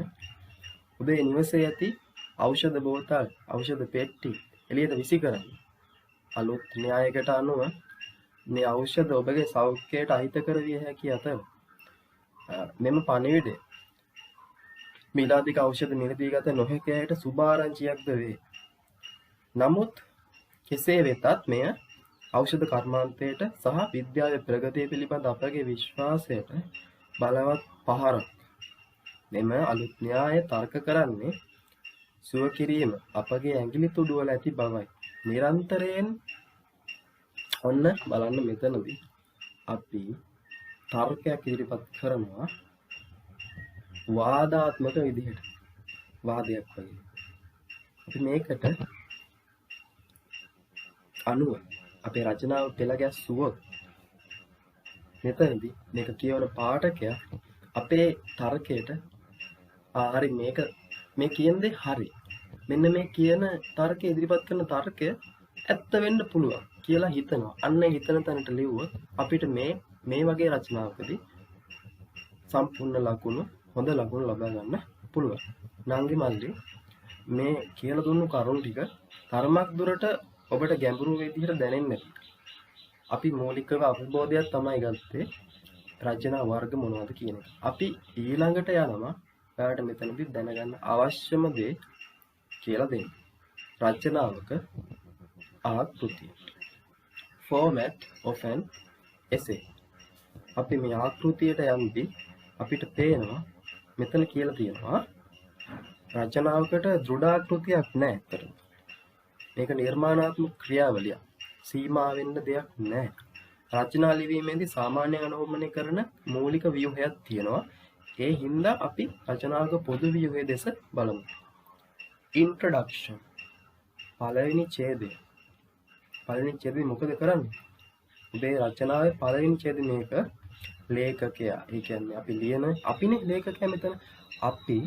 ඔබේ නිවසේ ඇති ඖෂධ බෝතල්, ඖෂධ පෙට්ටි එළියට විසි කරන්න. අලුත් න්‍යායකට අනුව මේ ඖෂධ ඔබගේ සෞඛ්‍යයට අහිතකර විය හැකි අතර මෙම පණිවිඩය මිලාදික ඖෂධ නිර්දීගත නොහැකියට සුභාරංචියක්ද වේ. නමුත් කෙසේ වෙතත් මෙය ඖෂධ කර්මාන්තයට සහ විද්‍යාවේ ප්‍රගතිය පිළිබඳ අපගේ විශ්වාසයට බලවත් පහරක්. මෙම අලුත් න්‍යාය තර්ක කරන්නේ සුව කිරීම අපගේ ඇඟිලි තුඩු වල ඇති බවයි. නිරන්තරයෙන් ඔන්න බලන්න මෙතනදී අපි තර්කයක් ඉදිරිපත් කරනවා වාදාත්මක විදිහට. වාදයක් වගේ. අපි මේකට අනුව අපේ රචනාව පෙළ ගැස්සුවොත් මෙතනදී මේක කියවන පාඨකයා අපේ තර්කයට හරි මේ කියන දේ හරි. මෙන්න මේ කියන තර්කය ඉදිරිපත් කරන තර්කය ඇත්ත වෙන්න පුළුවන් කියලා හිතනවා. අන්න හිතන තැනට ලිව්වොත් අපිට මේ වගේ රචනාවකදී සම්පූර්ණ ලකුණු හොඳ ලකුණු ලබා ගන්න පුළුවන්. නංගි මල්ලි මේ කියලා දුන්නු කරුණු ටික තරමක් දුරට ඔබට ගැඹුරු විදිහට දැනෙන්නේ නැති. අපි මූලිකව අවබෝධයක් තමයි ගත්තේ රචනා වර්ග මොනවද කියන එක. අපි ඊළඟට යනවා ඔයාලට මෙතනදී දැනගන්න අවශ්‍යම දේ කියලා දෙන්න. රචනාවක ආකෘතිය. Format of an essay. අපි මේ ආකෘතියට යම්දී අපිට පේනවා මෙතන කියලා තියෙනවා රචනාවකට දෘঢ়ාකෘතියක් නැහැ අතරම. මේක නිර්මාණාත්මක ක්‍රියාවලිය. සීමා වෙන්න දෙයක් නැහැ. රචනා ලිවීමේදී සාමාන්‍ය අනුගමනය කරන මූලික ව්‍යුහයක් තියෙනවා. ඒ හින්දා අපි රචනාවක පොදු ව්‍යුහය දෙස බලමු. Introduction. පළවෙනි ඡේදය. පළවෙනි ඡේදය මොකද කරන්නේ? මේ රචනාවේ පළවෙනි ඡේදය මේක ලේඛකයා. ඒ කියන්නේ අපි ලියන අපිනේ ලේඛකයා මෙතන. අපි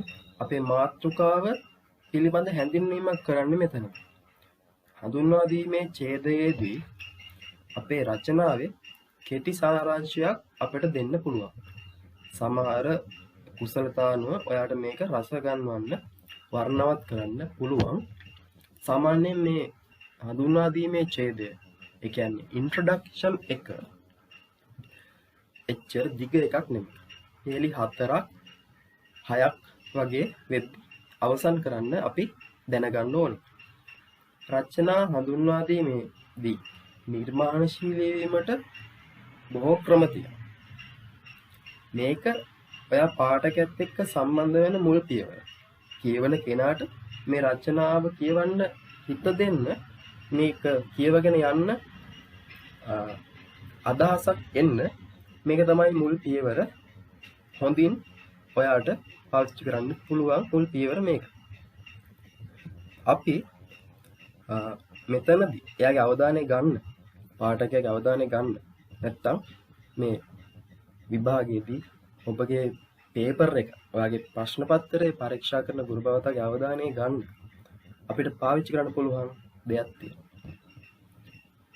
අපේ මාතෘකාව පිළිබඳ හැඳින්වීමක් කරන්නේ මෙතන. හඳුන්වා දීමේ ඡේදයේදී අපේ රචනාවේ කෙටි සාරාංශයක් අපිට දෙන්න පුළුවන්. සමහර කුසලතානුව ඔයාට මේක රස ගන්නවන්න වර්ණවත් කරන්න පුළුවන්. සාමාන්‍යයෙන් මේ හඳුන්වා දීමේ ඡේදය ඒ කියන්නේ ඉන්ට්‍රොඩක්ෂන් එක එච්චර දිග එකක් නෙමෙයි. හේලි 4ක් 6ක් වගේ වෙත් අවසන් කරන්න අපි දැනගන්න ඕනේ. රචනා හඳුන්වා දීමේදී නිර්මාණශීලී වීමට බොහෝ ක්‍රම තියෙනවා. මේක ඔයා පාඨකයත් එක්ක සම්බන්ධ වෙන මුල් පියවර. කියවන කෙනාට මේ රචනාව කියවන්න හිත දෙන්න මේක කියවගෙන යන්න අදහසක් එන්න මේක තමයි මුල් පියවර. හොඳින් ඔයාට පාවිච්චි කරන්න පුළුවන් මුල් පියවර මේක. අපි මෙතනදී එයාගේ අවධානය ගන්න පාඨකයාගේ අවධානය ගන්න නැත්තම් මේ විභාගයේදී ඔබගේ පේපර් එක ඔයාගේ ප්‍රශ්න පත්‍රය පරීක්ෂා කරන ගුරු භාවතාවගේ අවධානය ගන්න අපිට පාවිච්චි කරන්න පුළුවන් දෙයක් තියෙනවා.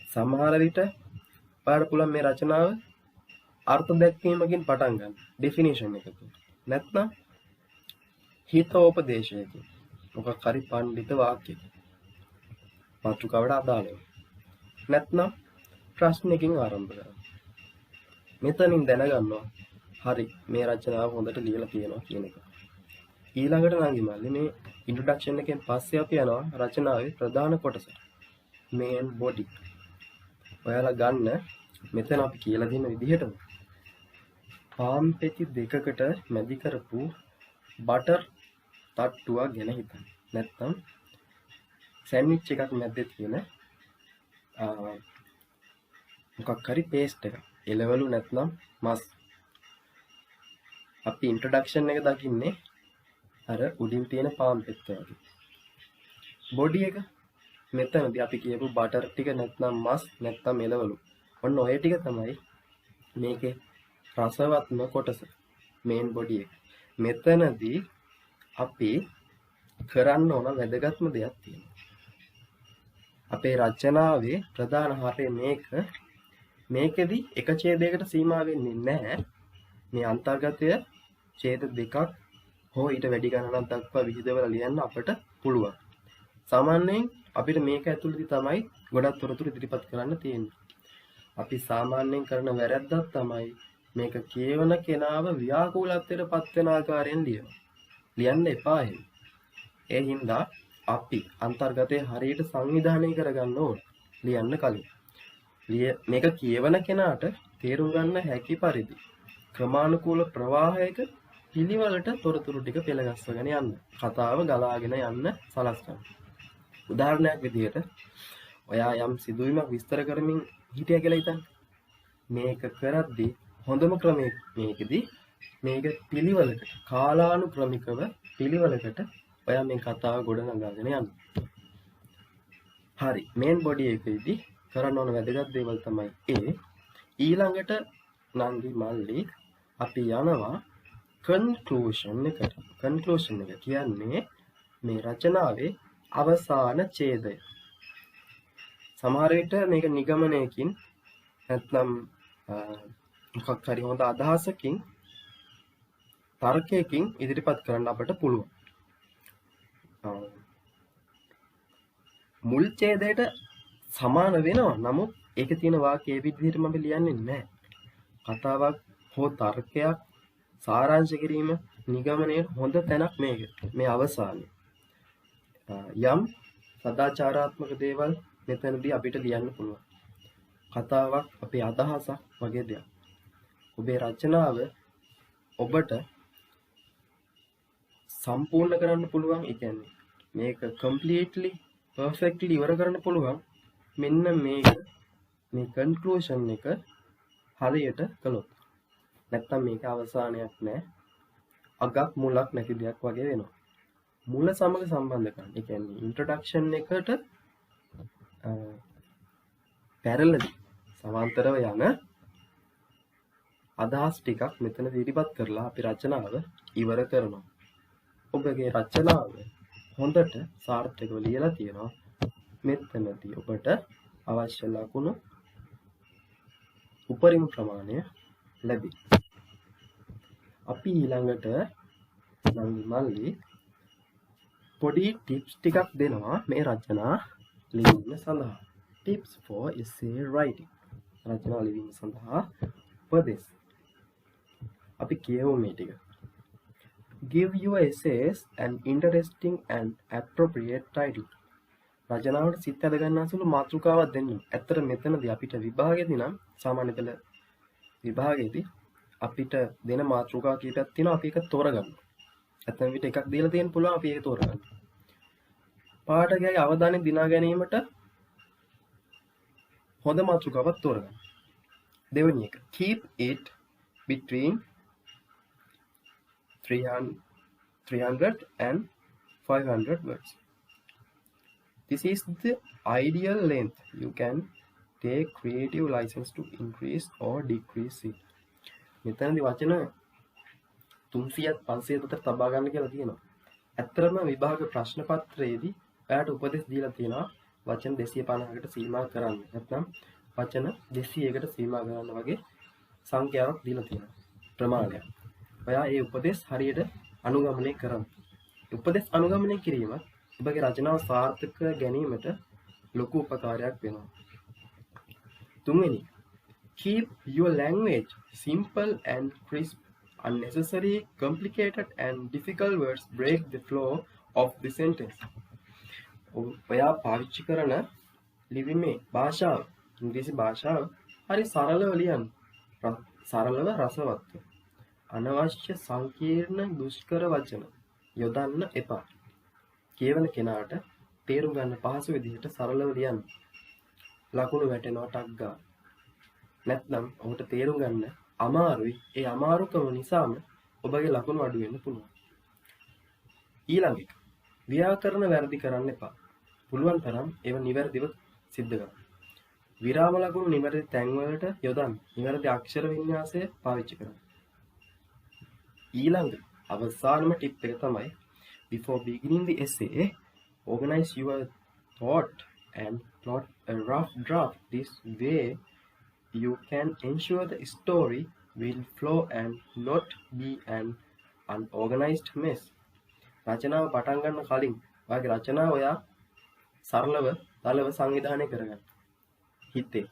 සමහර විට ඔයාලට පුළුවන් මේ රචනාව අර්ථ දැක්වීමකින් පටන් ගන්න ඩෙෆිනිෂන් එකකින්. නැත්නම් හිතෝපදේශයකින් මොකක් හරි පඬිත වාක්‍යයකින් මාතෘකාවට අදාළව. නැත්නම් ප්‍රශ්නකින් ආරම්භ කරන්න. මෙතනින් දැනගන්නවා හරි මේ රචනාව හොඳට ලියලා තියෙනවා කියන එක. ඊළඟට නංගි මල්ලි මේ ඉන්ට්‍රොඩක්ෂන් එකෙන් පස්සේ අපි යනවා රචනාවේ ප්‍රධාන කොටස. මේන් බොඩි. ඔයාලා ගන්න මෙතන අපි කියලා දෙන විදිහටම පාම් පෙති දෙකකට මැදි කරපු බටර් තට්ටුවක් ගැන හිතන්න. නැත්නම් සෑන්ඩ්විච් එකක් මැද්දේ තියෙන මොකක් හරි පේස්ට් එකක්. එළවලු නැත්නම් මස්. අපි ඉන්ට්‍රොඩක්ෂන් එක දකින්නේ අර උඩින් තියෙන පාම් පෙත්ත වගේ. බොඩි එක මෙතනදී අපි කියපු බටර් ටික නැත්නම් මස් නැත්නම් එළවලු. ඔන්න ඔය ටික තමයි මේකේ රසවත්ම කොටස. මේන් බොඩි එක. මෙතනදී අපි කරන්න ඕන වැදගත්ම දෙයක් තියෙනවා. අපේ රචනාවේ ප්‍රධාන හරය මේකෙදි එක ඡේදයකට සීමා වෙන්නේ නැහැ. මේ අන්තර්ගතය ඡේද දෙකක් හෝ ඊට වැඩි ගණනක් දක්වා විහිදවලා ලියන්න අපට පුළුවන්. සාමාන්‍යයෙන් අපිට මේක ඇතුළතදී තමයි ගොඩක් තොරතුරු ඉදිරිපත් කරන්න තියෙන්නේ. අපි සාමාන්‍යයෙන් කරන වැරැද්දක් තමයි මේක කියවන කෙනාව ව්‍යාකූලත්වයට පත් වෙන ආකාරයෙන් ලියන්න එපා එහෙම. ඒ හින්දා අපි අන්තර්ගතය හරියට සංවිධානය කරගන්න ඕන ලියන්න කලින්. මේක කියවන කෙනාට තේරුම් ගන්න හැකි පරිදි ක්‍රමානුකූල ප්‍රවාහයක පිළිවෙලට තොරතුරු ටික පෙළගස්වගෙන යන්න. කතාව ගලාගෙන යන්න සලස්වන්න. උදාහරණයක් විදිහට ඔයා යම් සිදුවීමක් විස්තර කරමින් හිටියා කියලා හිතන්න. මේක කරද්දී හොඳම ක්‍රමය මේකෙදි මේක පිළිවෙලකට කාලානුක්‍රමිකව පිළිවෙලකට ඔයා මේ කතාව ගොඩනගාගෙන යන්න. හරි. මේන් බොඩි එකේදී කරන්න ඕන වැදගත් දේවල් තමයි ඊළඟට නංගි මල්ලි අපි යනවා කන්ක්ලූෂන් එකට. කන්ක්ලූෂන් එක කියන්නේ මේ රචනාවේ අවසාන ඡේදය. සමහර විට මේක නිගමනයකින් නැත්නම් මොකක් හරි හොඳ අදහසකින් තර්කයකින් ඉදිරිපත් කරන්න අපට පුළුවන්. මුල් ඡේදයට සමාන වෙනවා. නමුත් ඒකේ තියෙන වාක්‍ය ඒ විදිහටම අපි ලියන්නේ නැහැ. කතාවක් හෝ තර්කයක් සාරාංශ කිරීම නිගමනයේ හොඳ තැනක් මේක. මේ අවසානයේ. යම් සදාචාරාත්මක දේවල් මෙතනදී අපිට ලියන්න පුළුවන්. කතාවක් අපේ අදහසක් වගේ දෙයක්. ඔබේ රචනාව ඔබට සම්පූර්ණ කරන්න පුළුවන්. ඒ කියන්නේ මේක completely perfectly ඉවර කරන්න පුළුවන්. මෙන්න මේක මේ conclusion එක හරියට කළොත්. නැත්තම් මේක අවසානයක් නෑ. අගක් මුලක් නැති දෙයක් වගේ වෙනවා. මුල සමග සම්බන්ධ කරන්න. ඒ කියන්නේ introduction එකට parallel සමාන්තරව යන අදහස් ටිකක් මෙතන ඉදිරිපත් කරලා අපි රචනාව ඉවර කරනවා. ඔබගේ රචනාව හොඳට සාර්ථකව ලියලා තියෙනවා. මෙතනදී ඔබට අවශ්‍ය ලකුණු උපරිම ප්‍රමාණය ලැබේ. අපි ඊළඟට මල්ලි පොඩි ටිප්ස් ටිකක් දෙනවා මේ රචනා ලියන්න සඳහා. tips for essay writing. රචනා ලියන්න සඳහා උපදෙස්. අපි කියමු මේ ටික. Give your essays an interesting and appropriate title. රචනාවට සිත් ඇද ගන්න සුළු මාතෘකාවක් දෙන්න. ඇත්තට මෙතනදී අපිට විභාගයේදී නම් සාමාන්‍ය පෙළ විභාගයේදී අපිට දෙන මාතෘකා කීපයක් තියෙනවා. අපි ඒක තෝරගන්න. ඇත්තම විට එකක් දීලා තියෙන පුළුවන් අපි ඒක තෝරගන්න. පාඨකයාගේ අවධානය දිනා ගැනීමට හොඳ මාතෘකාවක් තෝරගන්න. දෙවෙනි එක. Keep it between 300 and 500 words. This is the ideal length. You can take creative license to increase or decrease it. මෙතනදී වචන 300ත් 500ත් අතර තබා ගන්න කියලා තියෙනවා. ඇත්තටම විභාග ප්‍රශ්න පත්‍රයේදී ඔයාලට උපදෙස් දීලා තියෙනවා වචන 250කට සීමා කරන්න. නැත්නම් වචන 200කට සීමා කරන්න වගේ සංඛ්‍යාවක් දීලා තියෙනවා. ප්‍රමාණයක්. ඔයා ඒ උපදෙස් හරියට අනුගමනය කරන්න. උපදෙස් අනුගමනය කිරීම ඔබගේ රචනාව සාර්ථක ගැනීමට ලොකු උපකාරයක් වෙනවා. තුන්වෙනි, keep your language simple and crisp. Unnecessary, complicated and difficult words break the flow of the sentence. ඔයා පාවිච්චි කරන ලිවීමේ භාෂාව, ඉංග්‍රීසි භාෂාව හරි සරලව ලියන්න. සරලව රසවත්ව. අනවශ්‍ය සංකීර්ණ දුෂ්කර වචන යොදන්න එපා. කියවන කෙනාට තේරුම් ගන්න පහසු විදිහට සරලව ලියන්න. ලකුණු වැටෙනවා ටක් ගන්න. නැත්නම් ඔහුට තේරුම් ගන්න අමාරුයි. ඒ අමාරුකම නිසාම ඔබගේ ලකුණු අඩු වෙන්න පුළුවන්. ඊළඟ එක. ව්‍යාකරණ වැරදි කරන්න එපා. පුළුවන් තරම් ඒව නිවැරදිව සිද්ධ කරන්න. විරාම ලකුණු නිවැරදි තැන් වලට යොදන්න. නිවැරදි අක්ෂර වින්‍යාසය පාවිච්චි කරන්න. ඊළඟ අවසානම ටිප් එක තමයි before beginning the essay, organize your thought and plot a rough draft. This way you can ensure the story will flow and not be an unorganized mess. රචනාව පටන් ගන්න කලින් ඔයාගේ රචනාව ඔයා සරලව සංවිධානය කරගන්න. හිතේ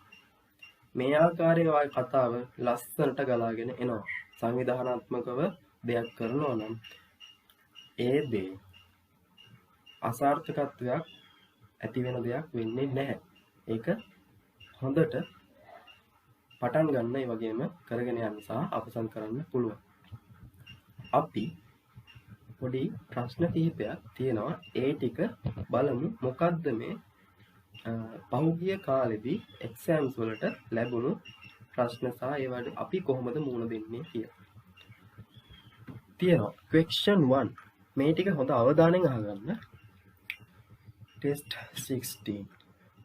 මේ ආකාරයෙන් ඔයාගේ කතාව ලස්සනට ගලාගෙන එනවා. සංවිධානාත්මකව දෙයක් කරනවා නම් ඒ දේ අසාර්ථකත්වයක් ඇති වෙන දෙයක් වෙන්නේ නැහැ. ඒක හොඳට පටන් ගන්න ඒ වගේම කරගෙන යන්න සහ අවසන් කරන්න පුළුවන්. අපි පොඩි ප්‍රශ්න කිහිපයක් තියෙනවා. ඒ ටික බලමු. මොකද්ද මේ පහුගිය කාලෙදී එක්සෑම්ස් වලට ලැබුණු ප්‍රශ්න සහ ඒවට අපි කොහොමද මුහුණ දෙන්නේ කියලා. තියෙනවා. question 1. මේ ටික හොඳ අවධානයෙන් අහගන්න. test 16.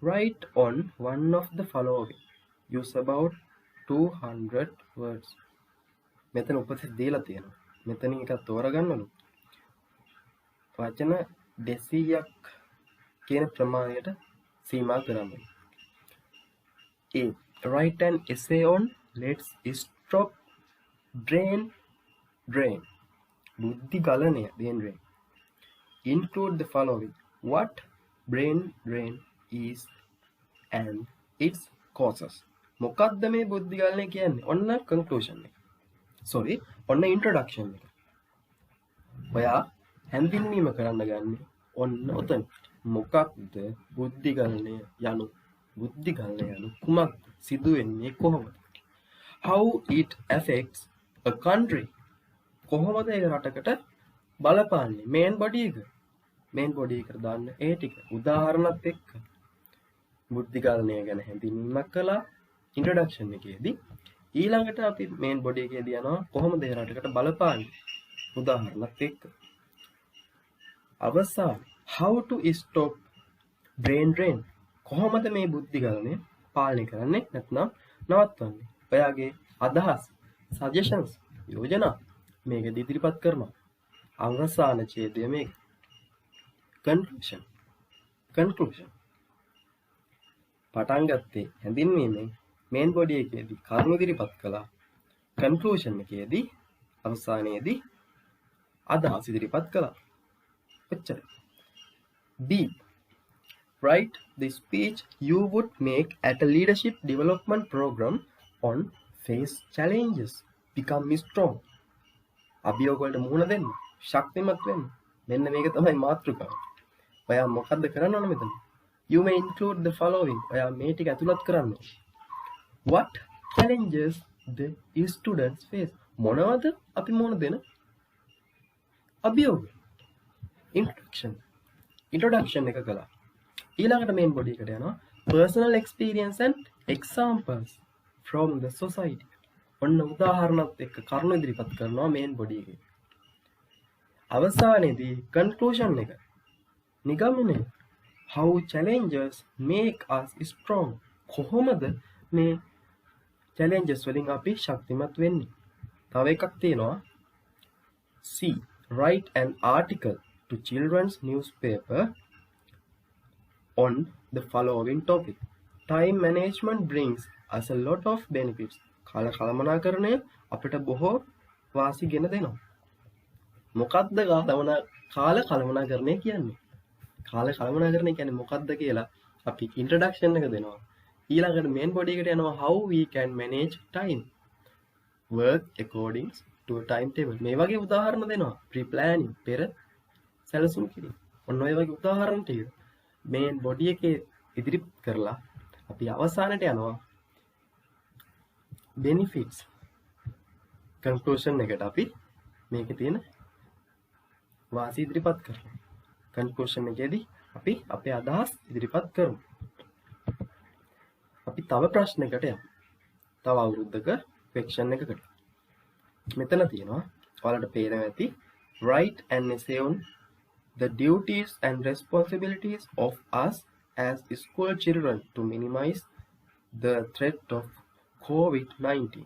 Write on one of the following. Use about 200 words. මෙතන උපදෙස් දීලා තියෙනවා. මෙතනින් එකක් තෝරගන්නලු. වචන 200ක් කියන ප්‍රමාණයට සීමා කරන්න. A. Write an essay on let's stop brain drain. බුද්ධි ගලණය brain drain. Include the following. What brain drain is and its causes. මොකක්ද මේ බුද්ධි ගලණය කියන්නේ? ඔන්න conclusion එක. sorry, ඔන්න introduction එක. ඔයා හැඳින්වීම කරන්න ගන්නේ ඔන්න ඔතන. මොකක්ද බුද්ධි ගලණය යනු? බුද්ධි ගලණය යනු කුමක්ද? සිදු වෙන්නේ කොහොමද? How it affects a country. කොහොමද ඒ රටකට බලපාන්නේ? main body එක. main body එකට දාන්න ඒ ටික. උදාහරණත් එක්ක බුද්ධි ගලණය ගැන හැඳින්වීමක් කළා introduction එකේදී. ඊළඟට අපි main body එකේදී යනවා කොහොමද ඒ රටකට බලපාන්නේ? උදාහරණත් එක්ක. අවසාන how to stop brain drain. කොහොමද මේ බුද්ධි ගලණය පාලනය කරන්නේ නැත්නම් නවත්වන්නේ? ඔයාගේ අදහස්, suggestions, යෝජනා මේක ඉදිරිපත් කරනවා. අවසාන ඡේදය මේක. conclusion. පටන් ගත්තේ හැඳින්වීමෙන් main body එකේදී කරුණු ඉදිරිපත් කළා. conclusion එකේදී අවසානයේදී අදහස් ඉදිරිපත් කළා. එච්චරයි. B. Write the speech you would make at a leadership development program on face challenges. Become strong. අභියෝග වලට මුහුණ දෙන්න. ශක්තිමත් වෙන්න. මෙන්න මේක තමයි මාතෘකාව. ඔයා මොකද්ද කරන්න ඕන මෙතන? You may include the following. ඔයා මේ ටික ඇතුළත් කරන්න. What challenges the students face. මොනවද අපි මුහුණ දෙන අභියෝග? Introduction එක කළා. ඊළඟට main body එකට යනවා. Personal experience and examples from the society. ඔන්න උදාහරණත් එක්ක කරුණු ඉදිරිපත් කරනවා main body එකේ. අවසානයේදී conclusion එක. නිගමනය. How challenges make us strong. කොහොමද මේ challenges වලින් අපි ශක්තිමත් වෙන්නේ? තව එකක් තියෙනවා. C. Write an article to children's newspaper on the following topic. Time management brings us a lot of benefits. කාල කළමනාකරණය අපිට බොහෝ වාසි ගෙන දෙනවා. මොකක්ද කාල කළමනාකරණය කියන්නේ? කාල කළමනාකරණය කියන්නේ මොකක්ද කියලා අපි introduction එක දෙනවා. ඊළඟට main body එකට යනවා how we can manage time. Work according to a timetable. මේ වගේ උදාහරණ දෙනවා. pre planning පෙර සැලසුම් කිරීම. ඔන්න ඔය වගේ උදාහරණ ටික main body එකේ ඉදිරිපත් කරලා අපි අවසානට යනවා benefits. conclusion එකට අපි මේකේ තියෙන වාසි ඉදිරිපත් කරනවා. conclusion එකේදී අපි අපේ අදහස් ඉදිරිපත් කරමු. අපි තව ප්‍රශ්නයකට යමු. තව අවුරුද්දක question එකකට. මෙතන තියෙනවා ඔයාලට පේනවා ඇති write an essay on the duties and responsibilities of us as school children to minimize the threat of COVID-19.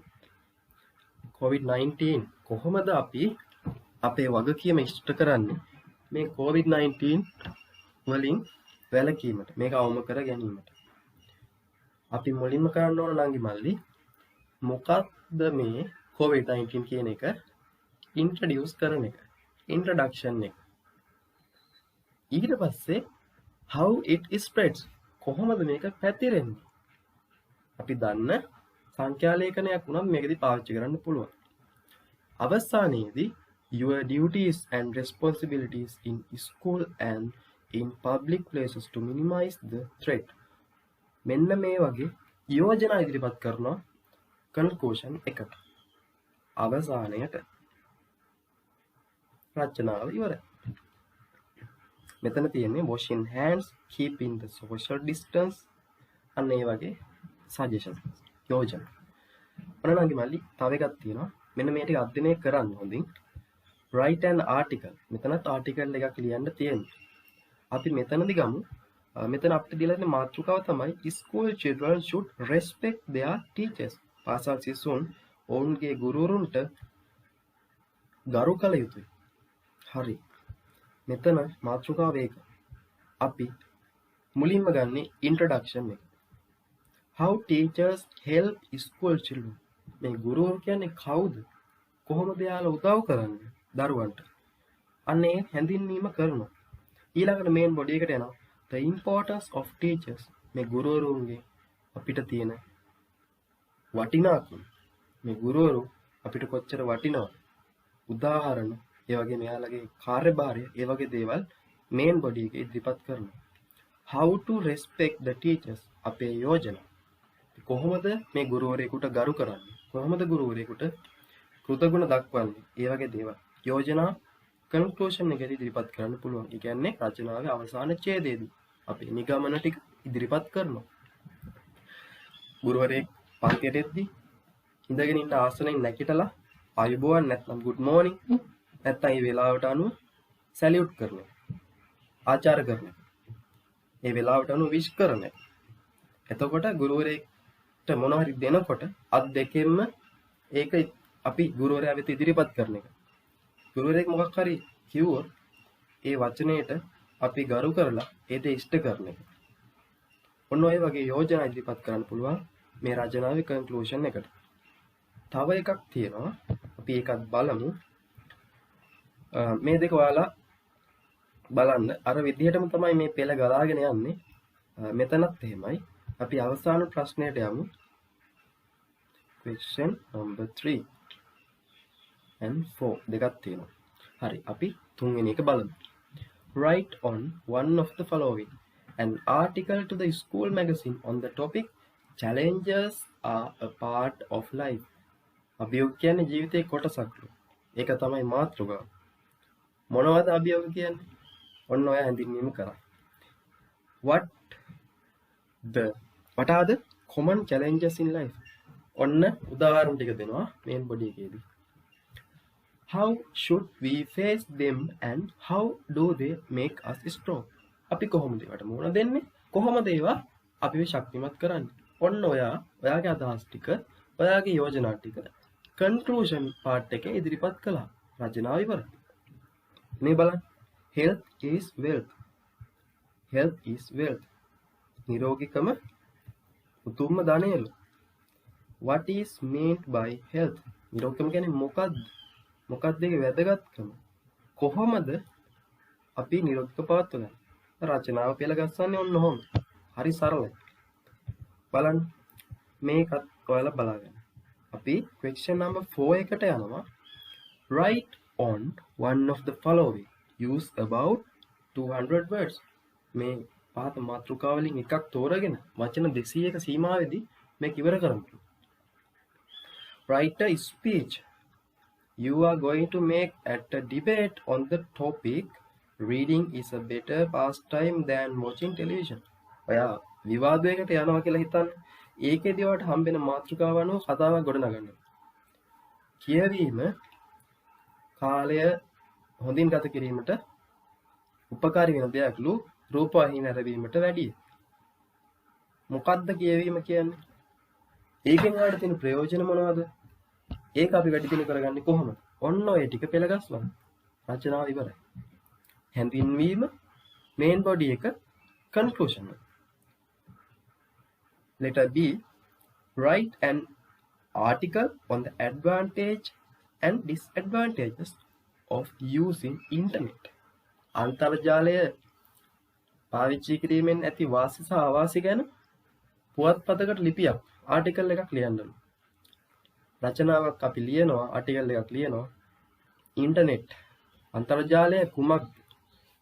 COVID-19 කොහොමද අපි අපේ වගකීම ඉෂ්ට කරන්නේ මේ COVID-19 වලින් වැළකීමට, මේක අවම කර ගැනීමට? අපි මුලින්ම කරන්න ඕන නංගි මල්ලි මොකක්ද මේ COVID-19 කියන එක introduce කරන එක, introduction එක. ඊට පස්සේ how it spreads. කොහොමද මේක පැතිරෙන්නේ? අපි දන්න සංඛ්‍යා ලේඛනයක් උනත් මේකදී පාවිච්චි කරන්න පුළුවන්. අවසානයේදී your duties and responsibilities in school and in public places to minimize the threat. මෙන්න මේ වගේ යෝජනා ඉදිරිපත් කරනවා conclusion එකට. අවසානයට රචනාව ඉවරයි. මෙතන තියෙන්නේ washing hands, keeping the social distance අන්න ඒ වගේ suggestion යෝජනා. ඔන්න නංගි මල්ලි තව එකක් තියෙනවා. මෙන්න මේ ටික අධ්‍යයනය කරන්න හොඳින්. write an article. මෙතනත් article එකක් ලියන්න තියෙනවා. අපි මෙතනදී ගමු. මෙතන අපිට දීලා තියෙන මාතෘකාව තමයි school children should respect their teachers. පාසල් සිසුන් ඔවුන්ගේ ගුරුවරුන්ට ගරු කළ යුතුයි. හරි. මෙතන මාතෘකාව ඒක. අපි මුලින්ම ගන්නේ introduction එක. how teachers help school children. මේ ගුරුවරු කියන්නේ කවුද? කොහොමද යාළුවා උදව් කරන්නේ දරුවන්ට? අන්න ඒ හැඳින්වීම කරනවා. ඊළඟට මේන් බොඩි එකට යනවා. The importance of teachers. මේ ගුරුවරුන්ගේ අපිට තියෙන වටිනාකම. මේ ගුරුවරු අපිට කොච්චර වටිනවද? උදාහරණ, ඒ වගේ මෙයාලගේ කාර්යභාරය, ඒ වගේ දේවල් මේන් බොඩි එකේ ඉදිරිපත් කරනවා. How to respect the teachers. අපේ යෝජනා. කොහොමද මේ ගුරුවරයෙකුට ගරු කරන්නේ? කොහොමද ගුරුවරයෙකුට කෘතගුණ දක්වන්නේ? ඒ වගේ දේවල්. යෝජනා කන්ක්ලූෂන් එකේදී ඉදිරිපත් කරන්න පුළුවන්. ඒ කියන්නේ රචනාවේ අවසාන ඡේදයේදී අපි නිගමන ටික ඉදිරිපත් කරනවා. ගුරුවරයෙක් පන්තියට එද්දී ඉඳගෙන ඉන්න ආසනෙන් නැගිටලා ආයුබෝවන් නැත්නම් good morning නැත්නම් මේ වෙලාවට අනුව සැලියුට් කරනවා. ආචාර කරනවා. මේ වෙලාවට අනුව විශ් කරනවා. එතකොට ගුරුවරයෙක්ට මොනවා හරි දෙනකොට අත් දෙකෙන්ම ඒක අපි ගුරුවරයා වෙත ඉදිරිපත් කරන එක. ගුරුවරයෙක් මොකක් හරි කිව්වොත් ඒ වචනයට අපි ගරු කරලා ඒක ඉෂ්ට කරන එක. ඔන්න ඔය වගේ යෝජනා ඉදිරිපත් කරන්න පුළුවන් මේ රචනාවේ කන්ක්ලූෂන් එකට. තව එකක් තියෙනවා. අපි ඒකත් බලමු. මේ දෙක ඔයාලා බලන්න අර විදිහටම තමයි මේ පෙළ ගලාගෙන යන්නේ. මෙතනත් එහෙමයි. අපි අවසාන ප්‍රශ්නයට යමු. question number 3 and 4 දෙකක් තියෙනවා. හරි, අපි තුන්වෙනි එක බලමු. Write on one of the following an article to the school magazine on the topic challenges are a part of life. අභියෝග කියන්නේ ජීවිතේ කොටසක්. ඒක තමයි මාතෘකාව. මොනවද අභියෝග කියන්නේ? ඔන්න ඔය හැඳින්වීම කරා. What are the common challenges in life? ඔන්න උදාහරණ ටික දෙනවා මේන් බොඩි එකේදී. How should we face them and how do they make us strong? අපි කොහොමද ඒකට මුහුණ දෙන්නේ? කොහොමද ඒවා අපිව ශක්තිමත් කරන්නේ? ඔන්න ඔයාගේ අදහස් ටික, ඔයාගේ යෝජනා ටික කන්ක්ලූෂන් පාර්ට් එකේ ඉදිරිපත් කළා. රචනාව ඉවරයි. මේ බලන්න. Health is wealth. Health is wealth. නිරෝගීකම උතුම්ම ධනයලු. What is meant by health? නිරෝගීකම කියන්නේ මොකක්ද? මොකක්ද ඒකේ වැදගත්කම? කොහොමද අපි නිරෝගීව පවත්වන්නේ? රචනාව පෙළ ගස්සන්නේ ඔන්න ඔහොම. හරි සරලයි. බලන්න මේකත් ඔයාලා බලාගන්න. අපි question number 4 එකට යනවා. Write on one of the following. Use about 200 words. මේ පහත මාතෘකාව වලින් එකක් තෝරගෙන වචන 200ක සීමාවෙදී මේක ඉවර කරමු. Write a speech you are going to make at a debate on the topic reading is a better pastime than watching television. ඔයා විවාදයකට යනවා කියලා හිතන්න. ඒකේදී ඔයාලට හම්බෙන මාතෘකාව අනුව කතාවක් ගොඩනගන්න. කියවීම කාලය හොඳින් ගත කිරීමට උපකාරී වෙන දෙයක්ලු රූපවාහිනී නැරඹීමට වැඩිය. මොකක්ද කියවීම කියන්නේ? ඒකෙන් ඔයාලට තියෙන ප්‍රයෝජන මොනවද? ඒක අපි වැඩි දියුණු කරගන්නේ කොහොමද? ඔන්න ඔය ටික පෙළ ගස්වන්න. රචනාව ඉවරයි. හැඳින්වීම මේන් බොඩි එක conclusion. Letter B. Write an article on the advantage and disadvantages of using internet. අන්තර්ජාලය පාවිච්චි කිරීමෙන් ඇති වාසි සහ අවාසි ගැන පුවත්පතකට ලිපියක් ආටිකල් එකක් ලියන්නලු. රචනාවක් අපි ලියනවා, ආටිකල් එකක් ලියනවා. ඉන්ටර්නෙට් අන්තර්ජාලය කුමක්ද?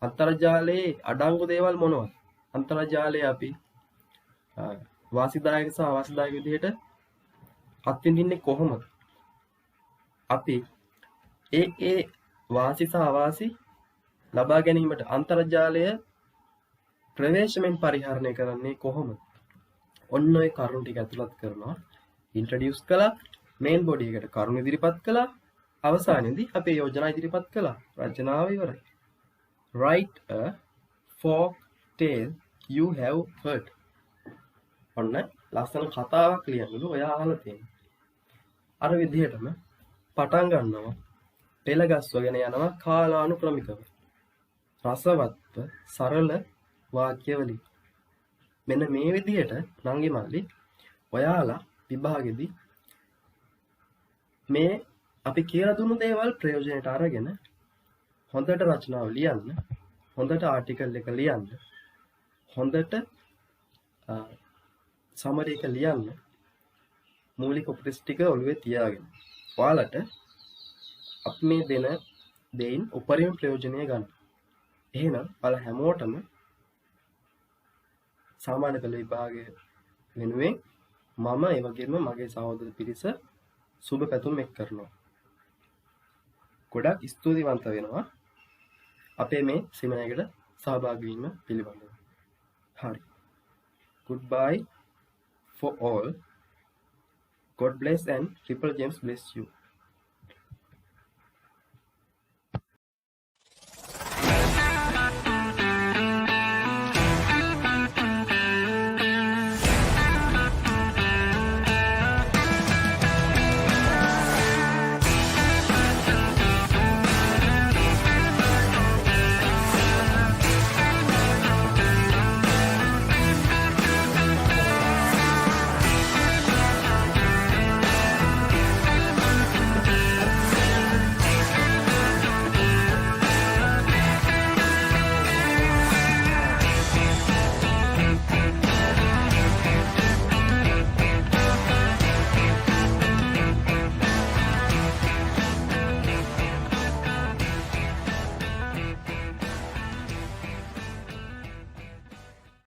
අන්තර්ජාලයේ අඩංගු දේවල් මොනවද? අන්තර්ජාලය අපි වාසිදායක සහ අවාසිදායක විදිහට අත්විඳින්නේ කොහොමද? අපි ඒ වාසි සහ අවාසි ලබා ගැනීමට අන්තර්ජාලය ප්‍රවේශමෙන් පරිහරණය කරන්නේ කොහොමද? ඔන්න ඔය කරුණු ටික ඇතුළත් කරනවා. ඉන්ට්‍රොඩියුස් කළා, මේන් බොඩි එකට කරුණු ඉදිරිපත් කළා, අවසානයේදී අපේ යෝජනා ඉදිරිපත් කළා. රචනාව ඉවරයි. Write a folk tale you have heard. ඔන්න ලස්සන කතාවක් ලියන්නලු ඔයා අහලා තියෙනවා. අර විදිහටම පටන් ගන්නවා. පෙළ ගස්වගෙන යනවා කාලානුක්‍රමිකව. රසවත්ව සරල වාක්‍ය වලින්. මෙන්න මේ විදිහට නංගි මල්ලි ඔයාලා විභාගෙදී මේ අපි කියලා දුන්නු දේවල් ප්‍රයෝජනයට අරගෙන හොඳට රචනාව ලියන්න, හොඳට ආටිකල් එක ලියන්න, හොඳට සමරි එක ලියන්න, මූලික උපදෙස් ටික ඔළුවේ තියාගෙන ඔයාලට අපි මේ දෙන දෙයින් උපරිම ප්‍රයෝජනය ගන්න. එහෙනම් ඔයාලා හැමෝටම සාමාන්‍ය පෙළ විභාගය වෙනුවෙන් මම ඒ වගේම මගේ සහෝදර පිරිස සුබ පැතුම් එක් කරනවා. ගොඩක් ස්තුතිවන්ත වෙනවා අපේ මේ සෙමිනාරයකට සහභාගී වීම පිළිබඳව. හරි. Goodbye for all. God bless and Triple James bless you.